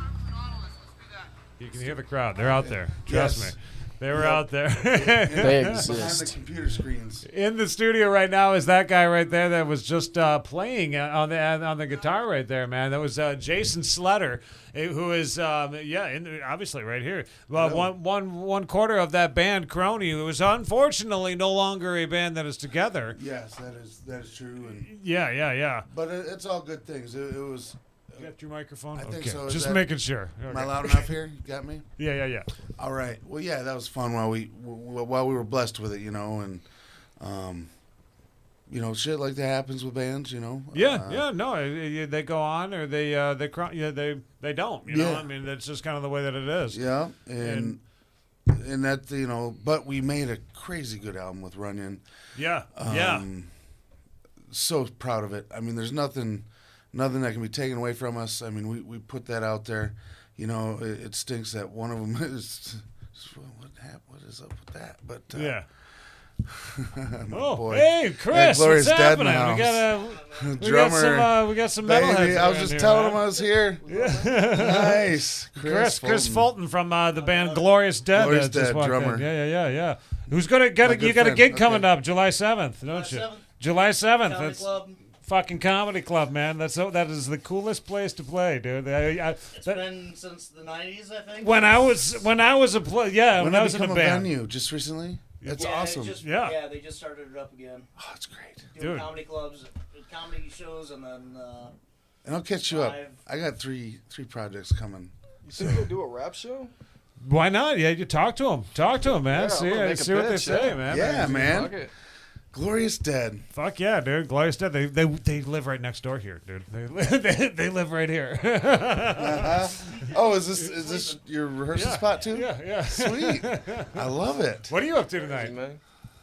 You can hear the crowd. They're out there. Trust Yes. me. They were out there. They Behind exist. the computer screens. In the studio right now is that guy right there that was just playing on the guitar right there, man. That was Jason Sleder, who is obviously right here. Well, one quarter of that band Kronie, who is unfortunately no longer a band that is together. Yes, that is true. And Yeah. but it's all good things. It was. You got your microphone? I think okay. so. Is Just that- making sure. Am I Okay. loud enough here? You got me? Yeah. All right. Well, yeah, that was fun while we were blessed with it, and shit like that happens with bands, Yeah. No, they go on or they don't. You know, Yeah. I mean, that's just kind of the way that it is. Yeah, and that but we made a crazy good album with Runyon. Yeah. So proud of it. I mean, there's nothing that can be taken away from us. I mean, we put that out there. It stinks that one of them is. What is up with that? But Yeah. my boy. Hey, Chris, Glorious what's Dead in the happening? Drummer, We got some metalheads. baby, I was around just here, telling man. him I was here. Nice, Chris Fulton from the band Glorious Dead. Glorious just Dead, walked in. drummer. Yeah. Who's gonna get My a, good you got a friend. gig Okay. coming up July 7th, don't you? July 7th. Comedy That's Club. fucking comedy club, man. That is the coolest place to play, dude. It's been since the 90s, I think. When I was a when I was in a become band. venue just recently. That's Yeah, awesome. Yeah. They just started it up again. Oh, it's great. Doing Dude. comedy clubs, comedy shows, and then And I'll catch you up. live. I got three projects coming. You think we'll do a rap show? Why not? Yeah, you talk to them. Talk to them, man. Yeah, I'm see gonna make a see what they pitch, say, yeah. man. Yeah, man. Fuck it. Glorious Dead. Fuck yeah, dude. Glorious Dead. They live right next door here, dude. They live right here. Oh, is this your rehearsal spot too? Yeah. Sweet. I love it. What are you up to tonight? Man.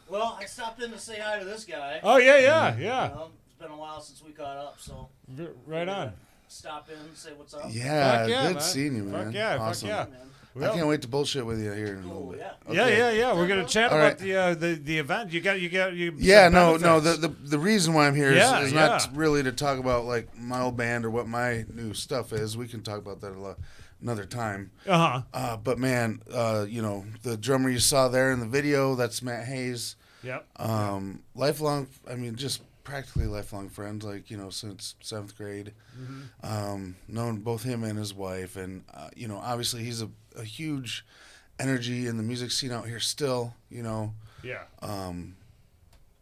Well, I stopped in to say hi to this guy. Oh yeah. You know, it's been a while since we caught up, so Right on. stop in, say what's up. Yeah, Fuck yeah, good man. seeing you, man. Fuck yeah, Awesome. fuck Man. I can't wait to bullshit with you here in a little Cool, bit. yeah. Okay. Yeah. We're gonna chat All about right. the event. You got Yeah, some no. benefits. The reason why I'm here is Yeah, not yeah. really to talk about like my old band or what my new stuff is. We can talk about that another time. Uh-huh. But man, the drummer you saw there in the video, that's Matt Hayes. Yep. Lifelong, I mean, just practically lifelong friends, like, since 7th grade. Known both him and his wife. And, obviously he's a huge energy in the music scene out here still, Yeah.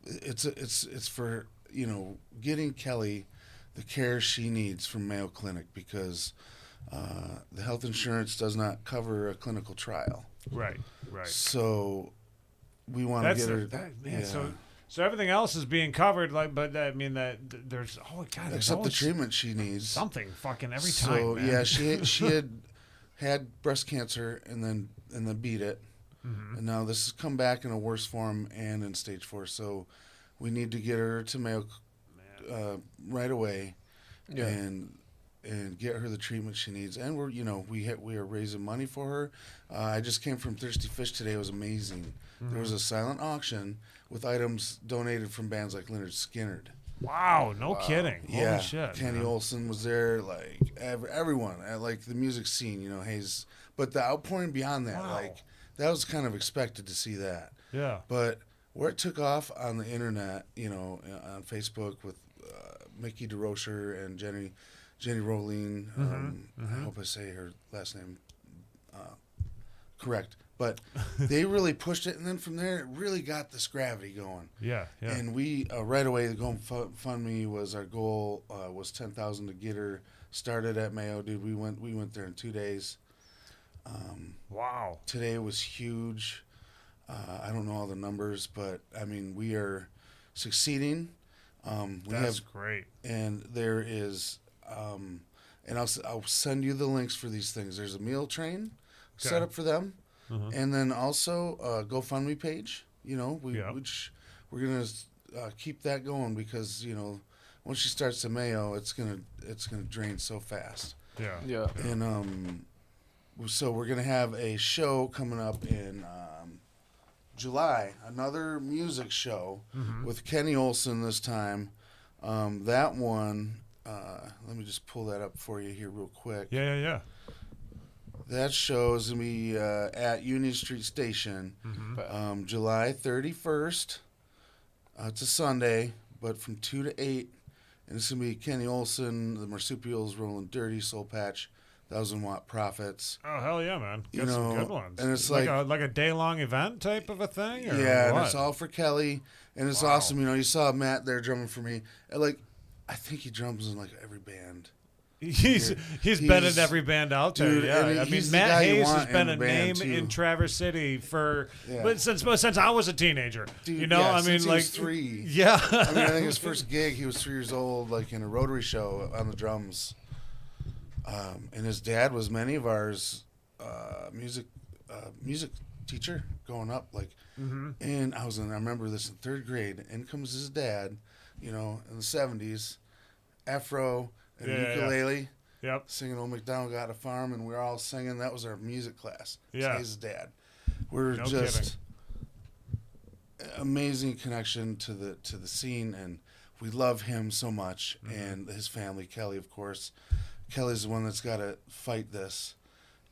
It's for, getting Kelly the care she needs from Mayo Clinic because the health insurance does not cover a clinical trial. Right. So we want to get her. So everything else is being covered, but I mean that there's there's except the always treatment she needs. something fucking every So time. Man. yeah, she had breast cancer and then beat it, and now this has come back in a worse form and in stage 4. So we need to get her to Mayo right away, and get her the treatment she needs. And we are raising money for her. I just came from Thirsty Fish today. It was amazing. There was a silent auction with items donated from bands like Lynyrd Skynyrd. Wow, no kidding. Yeah, Holy shit. Kenny man. Olson was there, like everyone at like the music scene, Hayes. But the outpouring beyond that, like that was kind of expected to see that. Yeah. But where it took off on the internet, on Facebook with Mickey DeRocher and Jenny Rowling. I hope I say her last name correct. But they really pushed it, and then from there, it really got this gravity going. Yeah. And we right away, the GoFundMe was our goal. Was $10,000 to get her started at Mayo. Dude, we went there in 2 days. Wow. Today was huge. I don't know all the numbers, but I mean we are succeeding. That's great. And there is, and I'll send you the links for these things. There's a meal train set up for them. And then also a GoFundMe page, which we're gonna keep that going because once she starts to Mayo, it's gonna drain so fast. Yeah. And so we're gonna have a show coming up in July, another music show with Kenny Olson this time. That one, let me just pull that up for you here real quick. Yeah. That show is going to be at Union Street Station, July 31st. It's a Sunday, but from 2 to 8. And it's going to be Kenny Olson, the Marsupials, Rolling Dirty, Soul Patch, 1,000-Watt Prophets. Oh, hell yeah, man. Got some good ones. And it's like a day-long event type of a thing? Or yeah, what? and it's all for Kelly. And it's awesome. You saw Matt there drumming for me. And I think he drums in every band. He's been in every band out there. Dude, yeah, I mean Matt Hayes has been a name in Traverse City but since I was a teenager. Dude, I mean, since he was 3. Yeah. I mean, I think his first gig, he was 3 years old, in a Rotary show on the drums. And his dad was many of ours music teacher growing up. And I remember this in 3rd grade. In comes his dad, in the 70s, afro. And ukulele, singing Old MacDonald Got a Farm, and we were all singing. That was our music class. Yeah, his dad. We're amazing connection to the scene, and we love him so much, and his family, Kelly, of course. Kelly's the one that's got to fight this,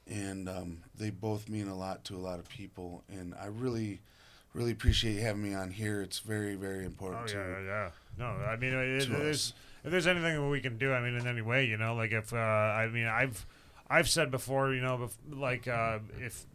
and they both mean a lot to a lot of people, and I really, really appreciate you having me on here. It's very, very important. Yeah. No, I mean, if there's anything that we can do, I mean, in any way, if I've said before, if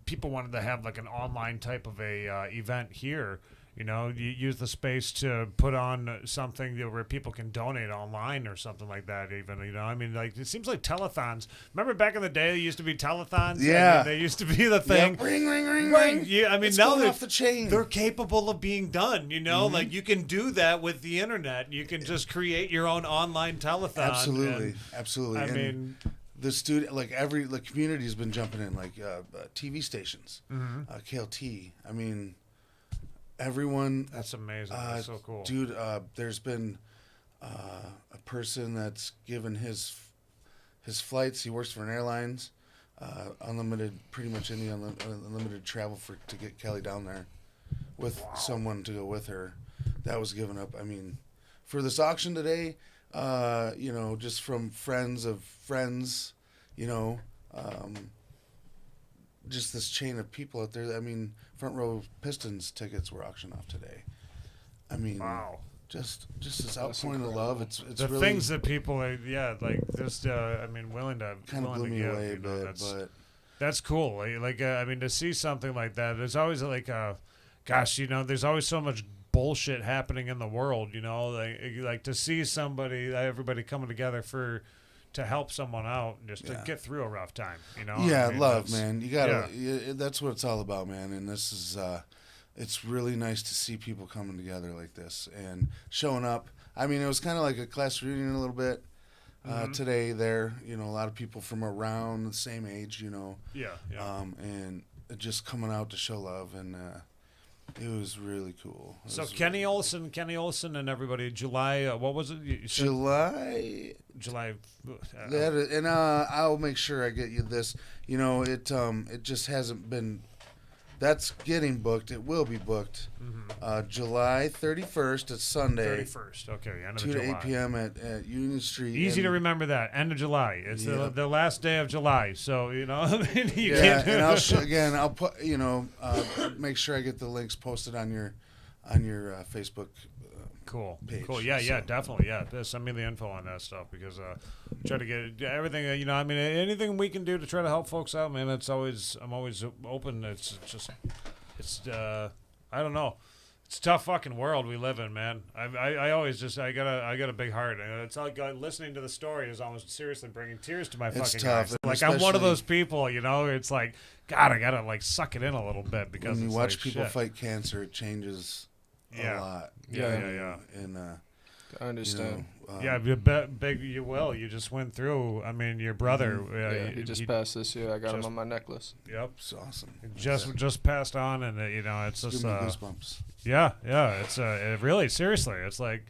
people wanted to have an online type of a event here, you use the space to put on something where people can donate online or something like that. Even I mean, it seems like telethons. Remember back in the day, there used to be telethons. Yeah, I mean, they used to be the thing. Yeah. Ring. Right. Yeah. I mean, it's now off the chain. They're capable of being done. You can do that with the internet. You can just create your own online telethon. Absolutely. I mean, the student, every community's been jumping in, TV stations, KLT. I mean. Everyone. That's amazing. That's so cool. Dude, there's been a person that's given his flights. He works for an airlines, unlimited, pretty much any unlimited travel to get Kelly down there with someone to go with her. That was given up. I mean, for this auction today, just from friends of friends, just this chain of people out there. I mean, Front Row Pistons tickets were auctioned off today. I mean, wow. Just this outpouring of love. It's The really things that people are, like just, I mean, willing to kind of blew me give, away a you know, bit, but that's cool. I mean, to see something like that, there's always like, gosh, you know, there's always so much bullshit happening in the world, you know, like to see everybody coming together to help someone out, just to get through a rough time, you know. Yeah, I mean, love, man. You gotta. That's what it's all about, man. And this is, it's really nice to see people coming together like this and showing up. I mean, it was kind of like a class reunion a little bit today. There, you know, a lot of people from around the same age, you know. Yeah. And just coming out to show love, and it was really cool. So Kenny Olson, and everybody. July, what was it? You said July. And I'll make sure I get you this. You know, it just hasn't been. That's getting booked. It will be booked. July 31st. It's Sunday. 31st. Okay, end of 2 July. to 8 p.m. at Union Street. Easy to remember that. End of July. It's the last day of July. So, you know, I mean, you yeah, can't. And I'll put, you know, make sure I get the links posted on your Facebook. Cool. Page, Cool. Yeah, definitely. Yeah, send me the info on that stuff because try to get everything. You know, I mean, anything we can do to try to help folks out, man. I'm always open. It's just, I don't know. It's a tough fucking world we live in, man. I always just I got a big heart, and it's like listening to the story is almost seriously bringing tears to my fucking eyes. Like I'm one of those people, you know. It's like God, I gotta like suck it in a little bit because when you it's watch like, people shit. fight cancer, it changes a lot. Yeah. And I understand. You know, You just went through. I mean, your brother. He just passed this year. I got him on my necklace. Yep. It's awesome. Just passed on, and you know, it's just Give me goosebumps. Yeah. It's it really seriously. It's like,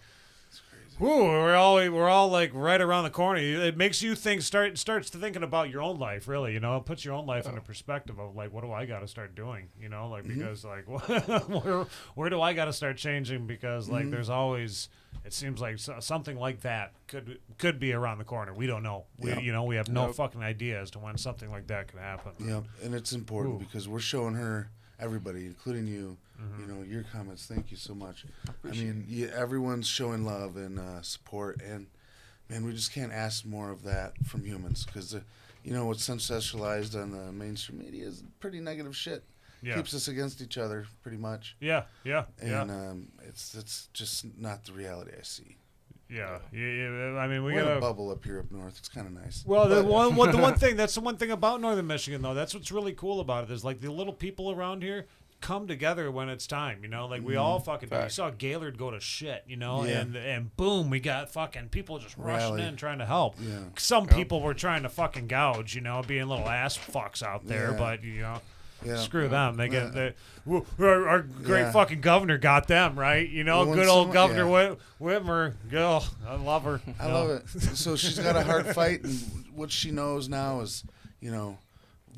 whoo, we're all like right around the corner. It makes you starts thinking about your own life. Really, you know, it puts your own life into perspective of like, what do I got to start doing? You know, like because like where do I got to start changing? Because like there's always. It seems like something like that could be around the corner. We don't know. We have no fucking idea as to when something like that could happen. Yeah, and it's important because we're showing her, everybody, including you, you know, your comments. Thank you so much. I mean, everyone's showing love and support, and man, we just can't ask more of that from humans because, you know, what's sensationalized on the mainstream media is pretty negative shit. Yeah. Keeps us against each other, pretty much. Yeah. And it's just not the reality I see. Yeah. I mean, we're in a bubble up here up north. It's kind of nice. Well, the one thing that's the one thing about Northern Michigan, though. That's what's really cool about it is like the little people around here come together when it's time. You know, like we all fucking do. You saw Gaylord go to shit. You know, and boom, we got fucking people just rushing in trying to help. Yeah. Some people were trying to fucking gouge. You know, being little ass fucks out there, but you know. Yeah. Screw them. They get our great fucking governor got them right. You know, Well, good old Governor Whitmer. Girl, I love her. I love it. So she's got a hard fight, and what she knows now is, you know,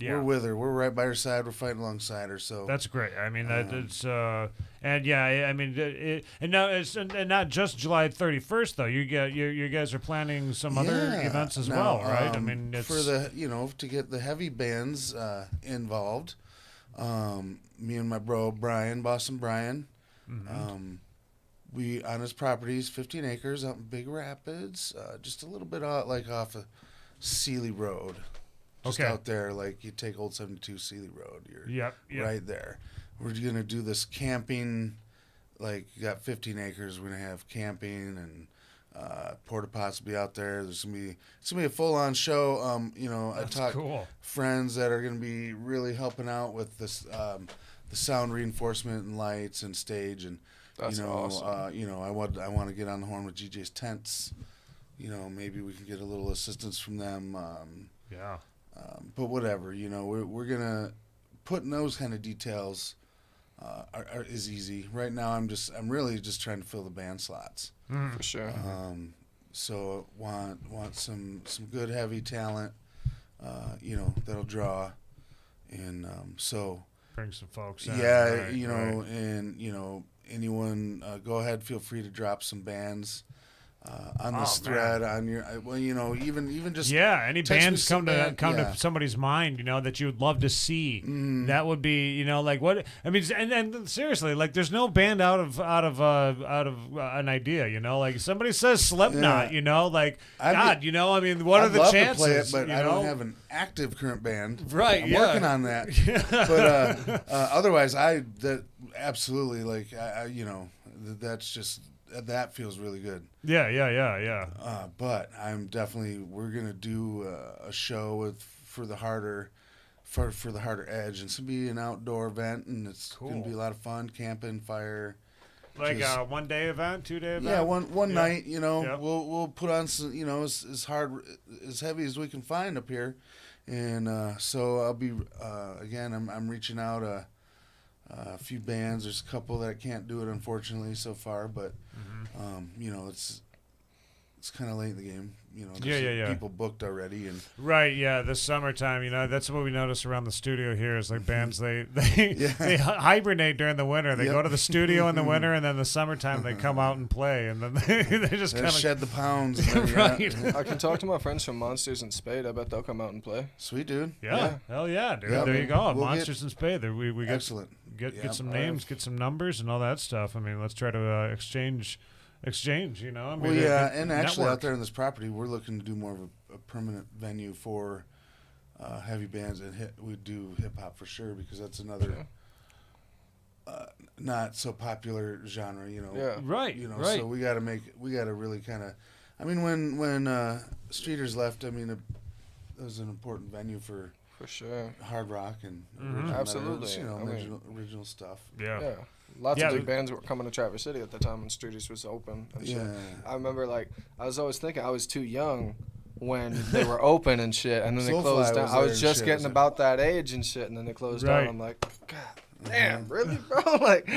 we're with her. We're right by her side. We're fighting alongside her. So that's great. I mean, it's and I mean, and not just July 31st though. You guys are planning some other events as well, right? I mean, it's for the to get the heavy bands involved. Me and my bro Brian, Boston Brian, we on his properties, 15 acres out in Big Rapids, just a little bit off of Sealy Road, just out there. Like you take Old 72 Sealy Road, you're right there. We're gonna do this camping, like you got 15 acres. We're gonna have camping and porta pots will be out there. It's gonna be a full on show. You know, that's I talked cool. friends that are gonna be really helping out with this, the sound reinforcement and lights and stage, and that's awesome. You know, I want to get on the horn with GJ's Tents. You know, maybe we can get a little assistance from them. But whatever, you know, we're gonna putting those kind of details is easy. Right now, I'm really just trying to fill the band slots. For sure. So want some good heavy talent, you know, that'll draw, and so bring some folks in. Yeah, you know, and you know, anyone, go ahead, feel free to drop some bands. on this thread on your well, even just any bands come to somebody's mind, that you would love to see. That would be, like what I mean, and seriously, like there's no band out of an idea, like somebody says Slipknot, like I mean, what are the chances? To play it, but I don't have an active current band. Right, I'm working on that. But otherwise, absolutely like that's just. That feels really good. Yeah. But we're gonna do a show for the harder edge, and it's gonna be an outdoor event, and it's gonna be a lot of fun, camping, fire. Like a 1 day event, 2 day event. Yeah, one night. We'll put on some, as heavy as we can find up here, and so I'll be again. I'm reaching out a few bands. There's a couple that can't do it, unfortunately, so far. But it's kind of late in the game. There's people booked already, and right. Yeah, this summertime. That's what we notice around the studio here is like bands they hibernate during the winter. They go to the studio in the winter, and then the summertime they come out and play, and then they just kind of shed the pounds. Right. I can talk to my friends from Monsters and Spade. I bet they'll come out and play. Sweet, dude. Yeah. Hell yeah, dude. Yeah, there you go. we'll Monsters and Spade. We get excellent. Get some names, get some numbers, and all that stuff. I mean, let's try to exchange. I mean, and actually network. out there on this property, we're looking to do more of a permanent venue for heavy bands, and we do hip hop for sure, because that's another not so popular genre. Right. Right. So we got to really kind of. I mean, when Streeters left, I mean, it was an important venue for sure hard rock and absolutely original stuff. Yeah. Lots of big bands were coming to Traverse City at the time when Streeters was open and shit. I remember, like, I was always thinking I was too young when they were open and shit, and then they closed down. I was just getting about that age and shit, and then they closed down. I'm like, God damn, really, bro? Like,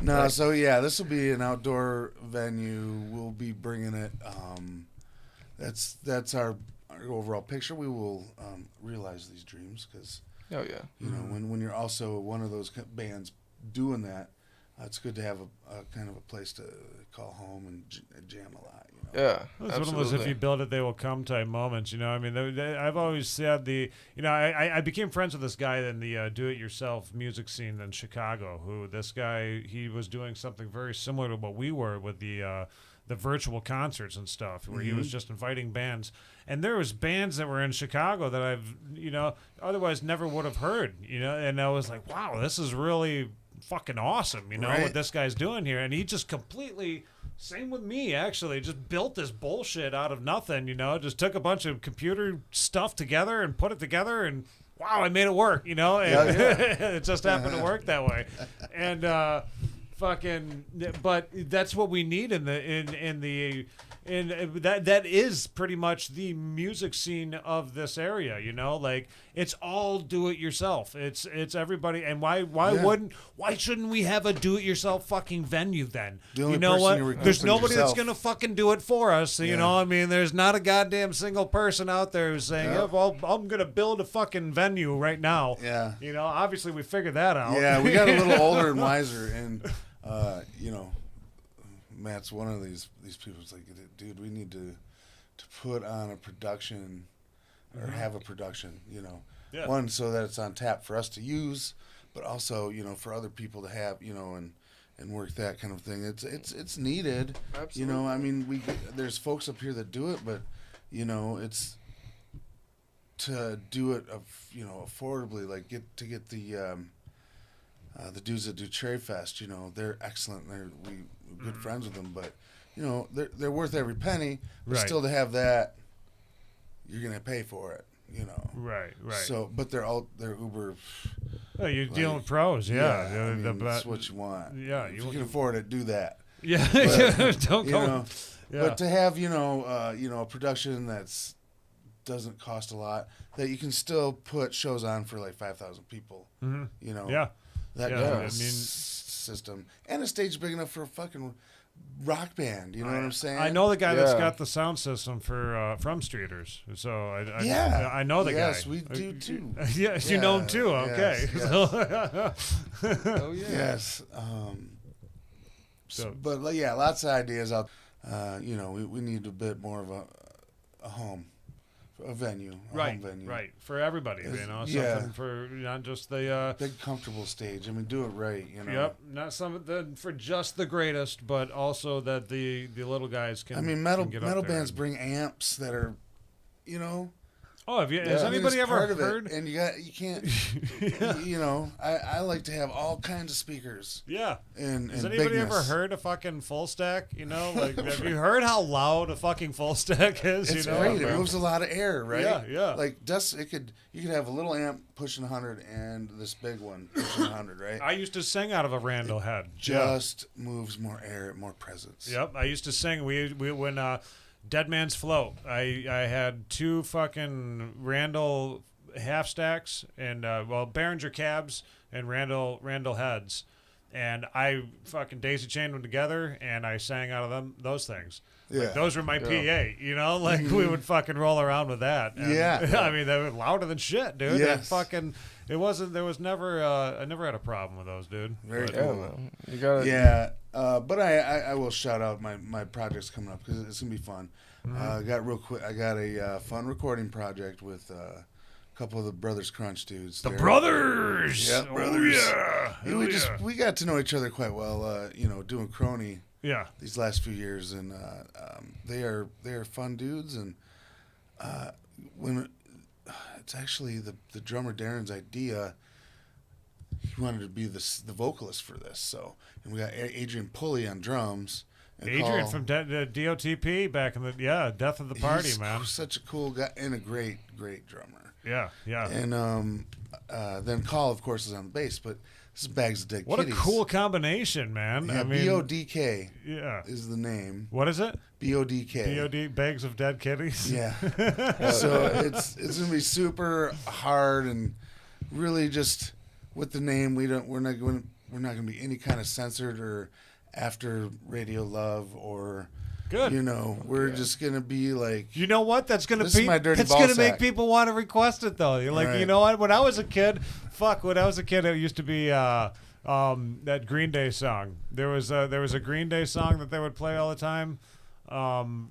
no. So this will be an outdoor venue. We'll be bringing it. That's our overall picture. We will realize these dreams, because when you're also one of those bands doing that, it's good to have a kind of a place to call home and jam a lot. Yeah, it's one of those if you build it, they will come type moments. I mean, I've always said I became friends with this guy in the do-it-yourself music scene in Chicago. He was doing something very similar to what we were with the virtual concerts and stuff, where he was just inviting bands. And there was bands that were in Chicago that I've, otherwise never would have heard, and I was like, wow, this is really fucking awesome, what this guy's doing here. And he just completely, same with me, actually, just built this bullshit out of nothing, just took a bunch of computer stuff together and put it together, and wow, I made it work, and it just happened to work that way. And, but that's what we need that is pretty much the music scene of this area, like it's all do it yourself. It's everybody. And why shouldn't we have a do it yourself fucking venue then? You know what? There's nobody that's going to fucking do it for us. I mean, there's not a goddamn single person out there who's saying, well, I'm going to build a fucking venue right now. Yeah. Obviously we figured that out. Yeah. We got a little older and wiser, and, Matt's one of these people. It's like, dude, we need to put on a production or have a production, one, so that it's on tap for us to use, but also, for other people to have, and work that kind of thing. It's needed. Absolutely. I mean, there's folks up here that do it, but, it's to do it, affordably, like get the dudes that do Cherry Fest, they're excellent. We're good friends with them, but they're worth every penny. But still, to have that, you're gonna pay for it. Right. So, but they're uber. Oh, you're dealing with pros, yeah. That's what you want. Yeah, if you can afford it, do that. Yeah, but, don't go. But to have a production that's doesn't cost a lot, that you can still put shows on for like 5,000 people. That kind of system, and a stage big enough for a fucking rock band. You know what I'm saying? I know the guy that's got the sound system for from Streeters, so I know the guy. Yes, we do too. Yes, you know him too. Okay. Yes. Oh yeah. Yes. But lots of ideas out. you know, we need a bit more of a home, a venue, Right, home venue. right. For everybody, you know, yeah. something for not just the Big comfortable stage. I mean, do it right, you know. Yep, not for just the greatest, but also that the little guys can. I mean, metal can get metal up there bands and- bring amps that are, you know. Oh, has anybody it's ever part of heard? it, and you can't, you know. I like to have all kinds of speakers. Yeah. And Has anybody bigness. ever heard a fucking full stack? You know, like have you heard how loud a fucking full stack is? It's you know, great. It moves a lot of air, right? Yeah, yeah. Like you could have a little amp pushing 100 and this big one pushing 100, right? I used to sing out of a Randall head. Just moves more air, more presence. Yep, I used to sing. We when Dead Man's Float. I had 2 fucking Randall half stacks and Behringer cabs and Randall heads, and I fucking daisy chained them together and I sang out of those things. Yeah. Like, those were my PA, you know, like we would fucking roll around with that. And, Yeah. I mean, they were louder than shit, dude. Yes. There was never, I never had a problem with those, dude. Very But- cool. man. You got Yeah, but I will shout out my projects coming up because it's gonna be fun. I got a fun recording project with a couple of the Brothers Crunch dudes. The They're- brothers! Yeah, Oh, brothers. yeah. Hell yeah. We got to know each other quite well. You know, doing Kronie. Yeah. These last few years, and they are fun dudes, and when it's actually the drummer Darren's idea. He wanted to be the vocalist for this, so and we got Adrian Pulley on drums. And Adrian Carl, from DOTP back in the Death of the Party, he's man. such a cool guy and a great drummer. Yeah, yeah. And then Carl, of course, is on the bass, but this is Bags of Dead What Kitties. a cool combination, man. Yeah, I mean, BODK yeah. is the name. What is it? BODK. BOD Bags of Dead Kitties. Yeah. So it's gonna be super hard and really just with the name we're not gonna be any kind of censored or after Radio Love or Good. You know, we're just gonna be like. You know what? That's gonna This is my dirty That's ball gonna sack. make people want to request it though. You're like, Right. you know what? When I was a kid, it used to be that Green Day song. There was a Green Day song that they would play all the time. Longview.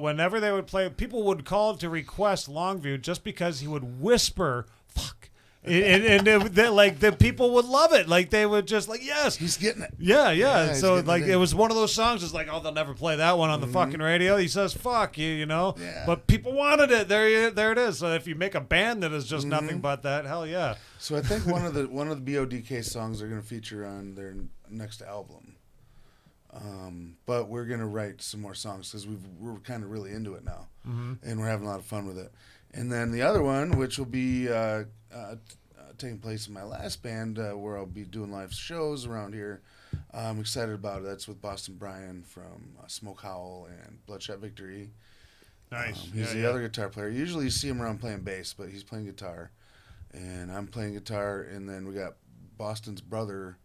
Whenever they would play, people would call to request Longview just because he would whisper "fuck," like the people would love it. Like they would just like, yes, he's getting it. Yeah. he's So getting like it it in. was one of those songs. It's like, oh, they'll never play that one on the fucking radio. He says "fuck you," you know. Yeah. But people wanted it. There it is. So if you make a band that is just nothing but that, hell yeah. So I think one of the BODK songs they're gonna feature on their next album. But we're gonna write some more songs because we're kind of really into it now, and we're having a lot of fun with it. And then the other one, which will be taking place in my last band, where I'll be doing live shows around here. I'm excited about it. That's with Boston Brian from Smoke Howl and Bloodshot Victory. Nice. He's the other guitar player. Usually you see him around playing bass, but he's playing guitar, and I'm playing guitar. And then we got Boston's brother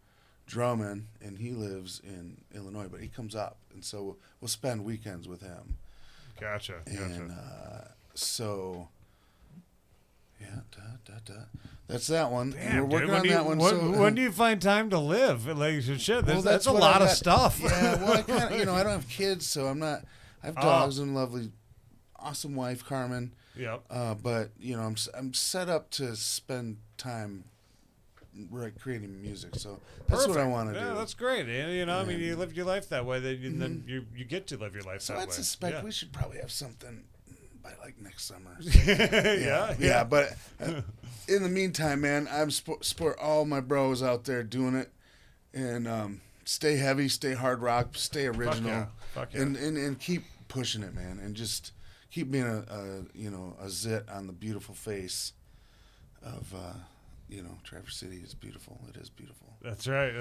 drumming, and he lives in Illinois, but he comes up, and so we'll spend weekends with him. Gotcha. And so, yeah, that's that one. Damn, We're dude, working on that one. When do you find time to live? Like shit, Well, that's a what lot I of got. stuff. Yeah, well, I kind of, I don't have kids, so I'm not. I have dogs and a lovely, awesome wife, Carmen. Yep. But I'm set up to spend time creating music, so that's what I want to do. Yeah, that's great. I mean, you lived your life that way, then you get to live your life So that I way. suspect we should probably have something by like next summer. Yeah. But in the meantime, man, I'm support all my bros out there doing it, and stay heavy, stay hard rock, stay original, Fuck yeah. and keep pushing it, man, and just keep being a zit on the beautiful face of Traverse City is beautiful. It is beautiful. That's right.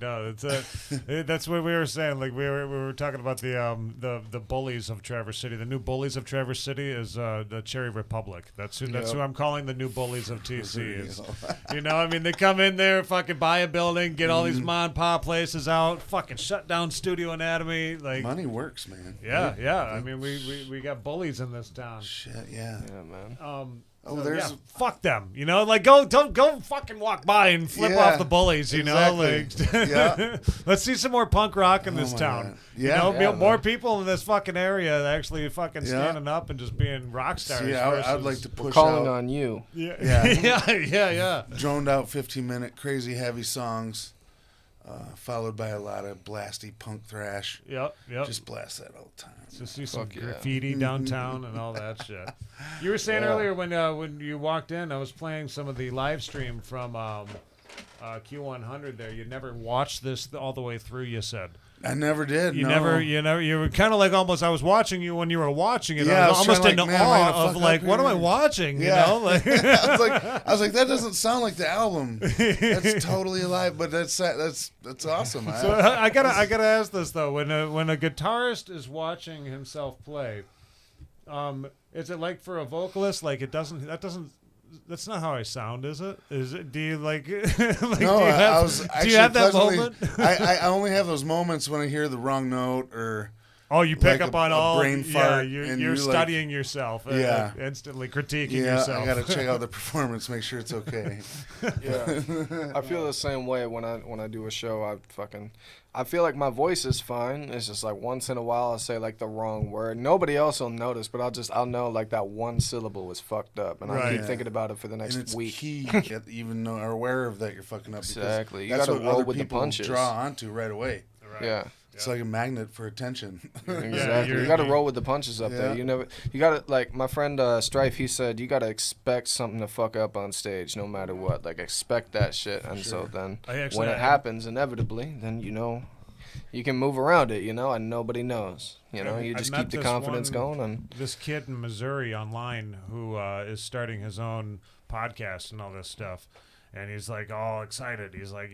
No, that's what we were saying. Like we were talking about the bullies of Traverse City. The new bullies of Traverse City is the Cherry Republic. That's who I'm calling the new bullies of TC. Is, I mean, they come in there, fucking buy a building, get all these mom and pop places out, fucking shut down Studio Anatomy. Like money works, man. Yeah. I mean, we got bullies in this town. Shit, yeah. Yeah, man. Oh, So, there's yeah, fuck them, you know. Like, don't go fucking walk by and flip off the bullies, you know. Like, yeah. Let's see some more punk rock in this my town. God. You Yeah. know, Yeah, more man. people in this fucking area actually fucking standing up and just being rock stars. See, I'd like to We're push calling out on you. Yeah, Yeah. yeah. droned out 15-minute crazy heavy songs, followed by a lot of blasty punk thrash. Yep. Just blast that all the time. Just see some Fuck yeah. graffiti downtown and all that shit. You were saying earlier when you walked in, I was playing some of the live stream from Q100 there. You never watched this all the way through, you said. I never did. You no. never, you were kind of like almost, I was watching you when you were watching it. Yeah, I was I was almost trying in to, like, man, am I awe gonna of fuck like, up what am I here? watching? Yeah. You know? Like, I was like, that doesn't sound like the album. That's totally alive, but that's awesome. So I gotta ask this though: when a guitarist is watching himself play, is it like for a vocalist? Like that's not how I sound, is it? Is it? Do you like? Like no, do you have that moment? I only have those moments when I hear the wrong note or. Oh, you pick like up a on all. brain fart, yeah, and you're you're studying yourself. Instantly critiquing yourself. I gotta check out the performance, make sure it's okay. Yeah, I feel the same way when I do a show. I feel like my voice is fine. It's just like once in a while I'll say like the wrong word. Nobody else will notice, but I'll know like that one syllable was fucked up, and I'll keep thinking about it for the next and it's week. Key, even know or aware of that you're fucking up. Exactly, you that's gotta what roll other with the people punches. draw onto right away. Right. Yeah. It's like a magnet for attention. Exactly. You got to roll with the punches up there. You got to, like my friend Strife, he said, you got to expect something to fuck up on stage no matter what. Like, expect that shit. And so then when it happens, inevitably, then, you can move around it, and nobody knows. You just keep the confidence going. And this kid in Missouri online who is starting his own podcast and all this stuff. And he's like all excited. He's like,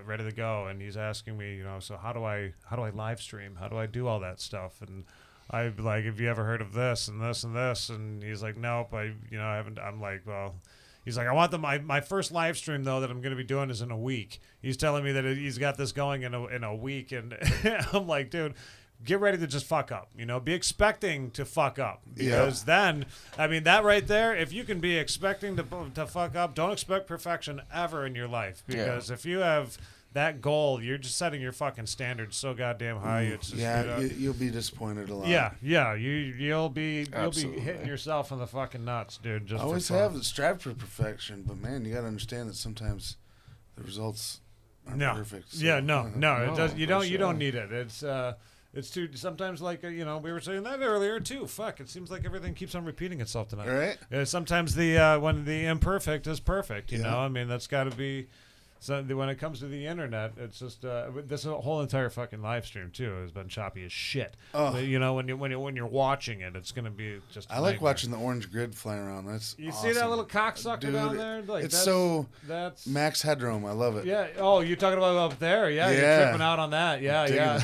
ready to go. And he's asking me, so how do I live stream? How do I do all that stuff? And I'm like, have you ever heard of this and this and this? And he's like, nope, I haven't. I'm like, well, he's like, I want my first live stream though that I'm going to be doing is in a week. He's telling me that he's got this going in a week, and I'm like, dude. Get ready to just fuck up, be expecting to fuck up, because then, that right there, if you can be expecting to fuck up, don't expect perfection ever in your life, because if you have that goal, you're just setting your fucking standards so goddamn high. It's just, you'll be disappointed a lot. You'll be hitting yourself in the fucking nuts, dude. Just I always have strive for perfection, but man, you got to understand that sometimes the results aren't perfect. So. Yeah, no, it does. You don't need it. It's too sometimes like we were saying that earlier too. Fuck, it seems like everything keeps on repeating itself tonight. Right. Sometimes when the imperfect is perfect, that's got to be. So when it comes to the internet, it's just this whole entire fucking live stream too has been choppy as shit. Oh. But, when you're watching it, it's gonna be just. I like watching the orange grid flying around. That's you awesome. See that little cocksucker down there? Like, that's max headroom. I love it. Yeah. Oh, you're talking about up there? Yeah. You're tripping out on that. Yeah.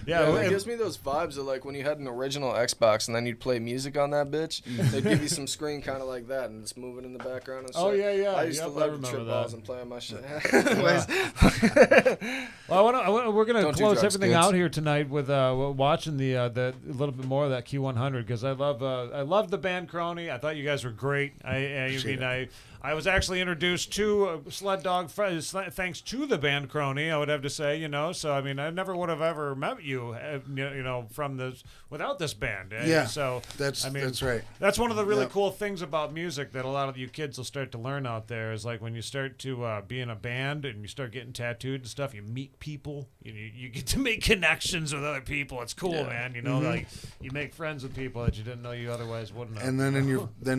Yeah, it gives me those vibes of like when you had an original Xbox and then you'd play music on that bitch. They'd give you some screen kind of like that and it's moving in the background and shit. Oh yeah. I used to love the trip balls and playing my shit. Well, we're gonna close everything kids. out here tonight with watching the little bit more of that Q100 because I love the band Kronie. I thought you guys were great. I was actually introduced to SledDog thanks to the band Kronie, I would have to say, So, I never would have ever met you, from this without this band. Yeah, so that's right. That's one of the really cool things about music that a lot of you kids will start to learn out there is like when you start to be in a band and you start getting tattooed and stuff, you meet people, you get to make connections with other people. It's cool, man. Like you make friends with people that you didn't know you otherwise wouldn't have. And then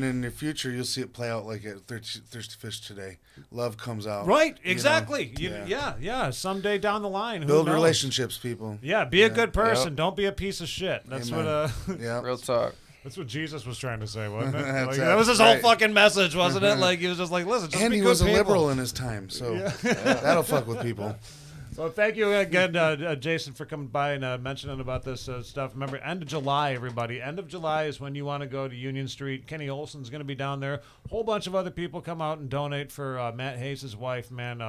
in your future, you'll see it play out like at Thirsty Fish today. Love comes out. Right, exactly. Yeah. Someday down the line, who build knows? relationships, people. Yeah, be a good person. Don't be a piece of shit. That's Amen. what. Real talk. That's what Jesus was trying to say, wasn't it? That's that was his whole right. fucking message, wasn't it? Like he was just like, listen, just and be he good was a people. liberal in his time, so that'll fuck with people. Well, thank you again, Jason, for coming by and mentioning about this stuff. Remember, end of July, everybody. End of July is when you want to go to Union Street. Kenny Olson's going to be down there. A whole bunch of other people come out and donate for Matt Hayes' wife, man.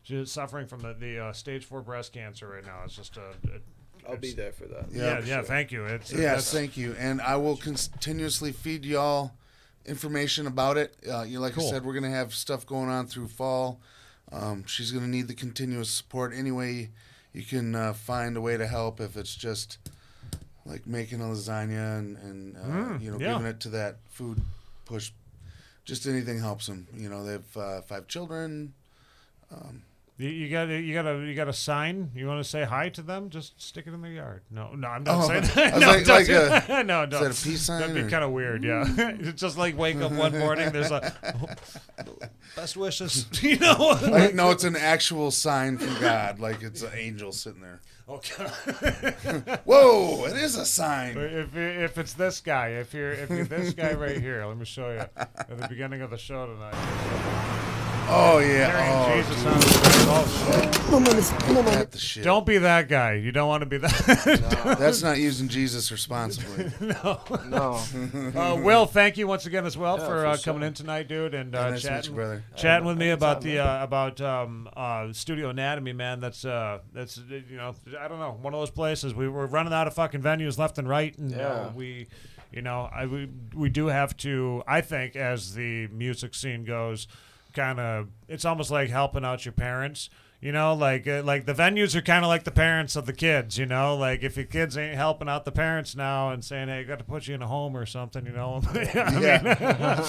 She's suffering from the stage 4 breast cancer right now. It's just I'll be there for that. Yeah, thank you. Yes, thank you. And I will continuously feed y'all information about it. Like Cool. I said, we're gonna have stuff going on through fall. She's gonna need the continuous support. Anyway, you can find a way to help. If it's just like making a lasagna and giving it to that food push, just anything helps them. They have 5 children. You got a sign. You want to say hi to them? Just stick it in their yard. No, I'm not saying that. I was No, like no, is that a peace sign? That'd be or- kind of weird. Yeah, it's just like wake up one morning. There's a best wishes. No, it's an actual sign from God. Like it's an angel sitting there. Okay. Whoa! It is a sign. If it's this guy, if you're this guy right here, let me show you at the beginning of the show tonight. Oh yeah. Carrying Jesus on his back. Oh, That's the shit. don't be that guy. You don't want to be that. That's not using Jesus responsibly. No. Will, thank you once again as well Yeah, for for coming sure. in tonight, dude, and Nice to meet you, brother. chatting with me about anytime, the Studio Anatomy, man. That's I don't know, one of those places we were running out of fucking venues left and right, and Yeah. we do have to. I think as the music scene goes, kind of, it's almost like helping out your parents. Like the venues are kind of like the parents of the kids, like if your kids ain't helping out the parents now and saying, hey, I got to put you in a home or something,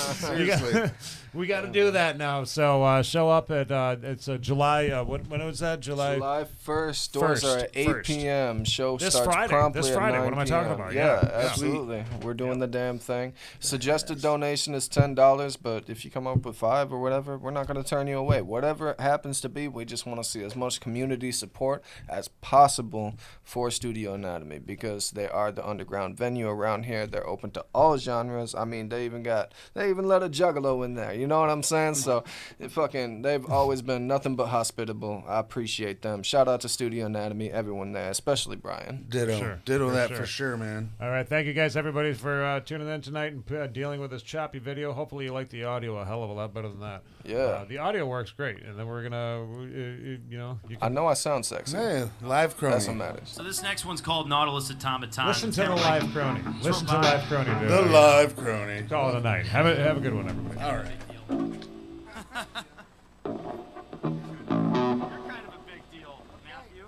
Seriously. we got to do that now. So show up at it's July. When was that? July 1st. Doors are at 8 1st. p.m. Show This starts Friday. promptly This at Friday. 9 What am I talking p.m. about? Yeah, Yeah. absolutely. We're doing the damn thing. Suggested donation is $10, but if you come up with 5 or whatever, we're not going to turn you away. Whatever it happens to be, we just want to see as much community support as possible for Studio Anatomy because they are the underground venue around here. They're open to all genres. I mean, they even let a juggalo in there. You know what I'm saying? So they've always been nothing but hospitable. I appreciate them. Shout out to Studio Anatomy, everyone there, especially Brian. Ditto. Sure, Ditto for that sure. for sure, man. All right, thank you guys, everybody, for tuning in tonight and dealing with this choppy video. Hopefully, you like the audio a hell of a lot better than that. Yeah. The audio works great, and then we're gonna, you I can know I sound sexy. Hey, live That's what Kronie. matters. So this next one's called Nautilus Automaton. listen It's to the kinda live like- Kronie. Listen to live Kronie, dude. The live Kronie. Call it a night. Have a good one, everybody. All right. You're kind of a big deal, Matthew.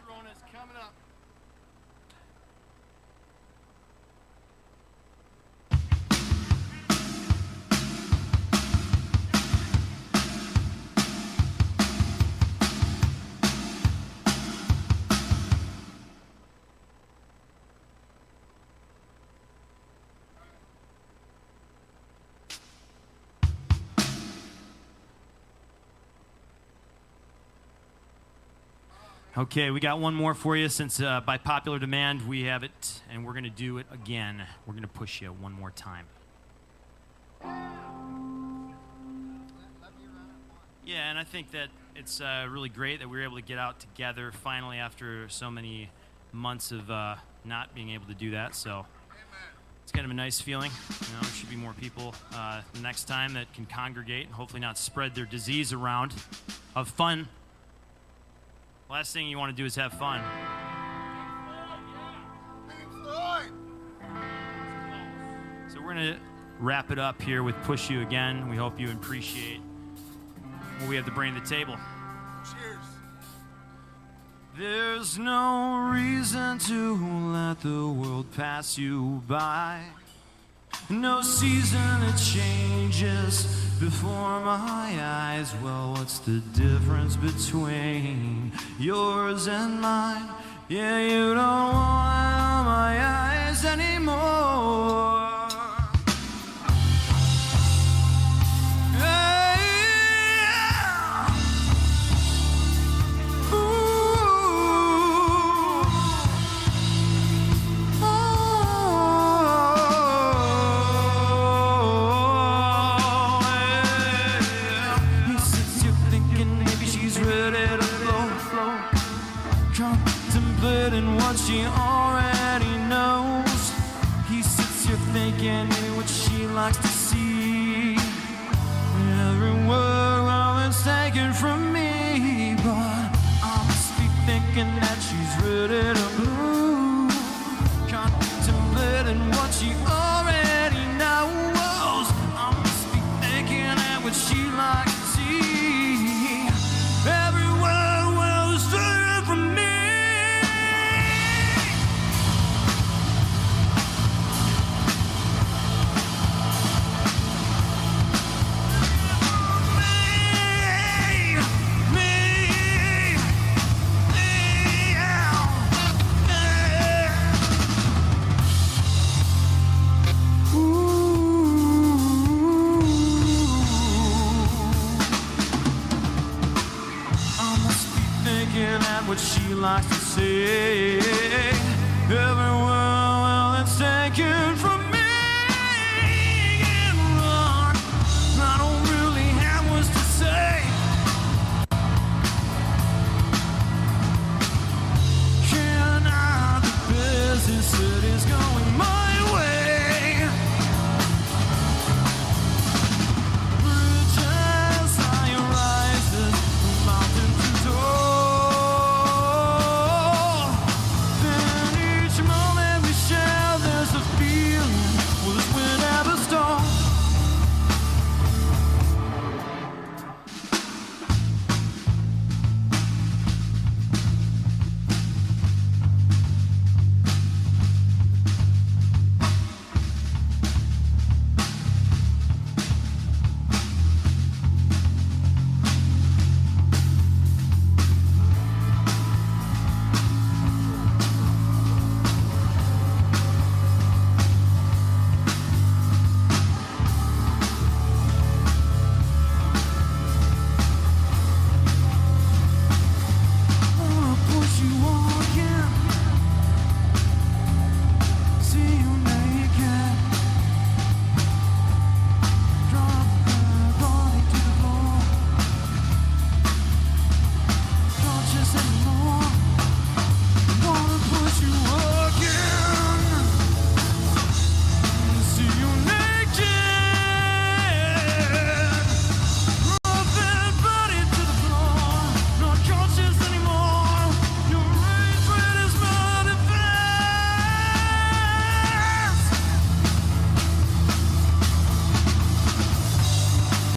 Corona's coming up. Okay, we got one more for you since by popular demand we have it, and we're going to do it again. We're going to push you one more time. Yeah, and I think that it's really great that we were able to get out together finally after so many months of not being able to do that. So it's kind of a nice feeling. You know, there should be more people the next time that can congregate and hopefully not spread their disease around. Have fun. Last thing you want to do is have fun. So we're going to wrap it up here with Push You again. We hope you appreciate what we have to bring to the table. Cheers. There's no reason to let the world pass you by. No season it changes before my eyes. Well, what's the difference between yours and mine? Yeah, you don't want my eyes anymore. What she already knows. He sits here thinking what she likes to see. Every word is taken from me, but I must be thinking that she's ready to move.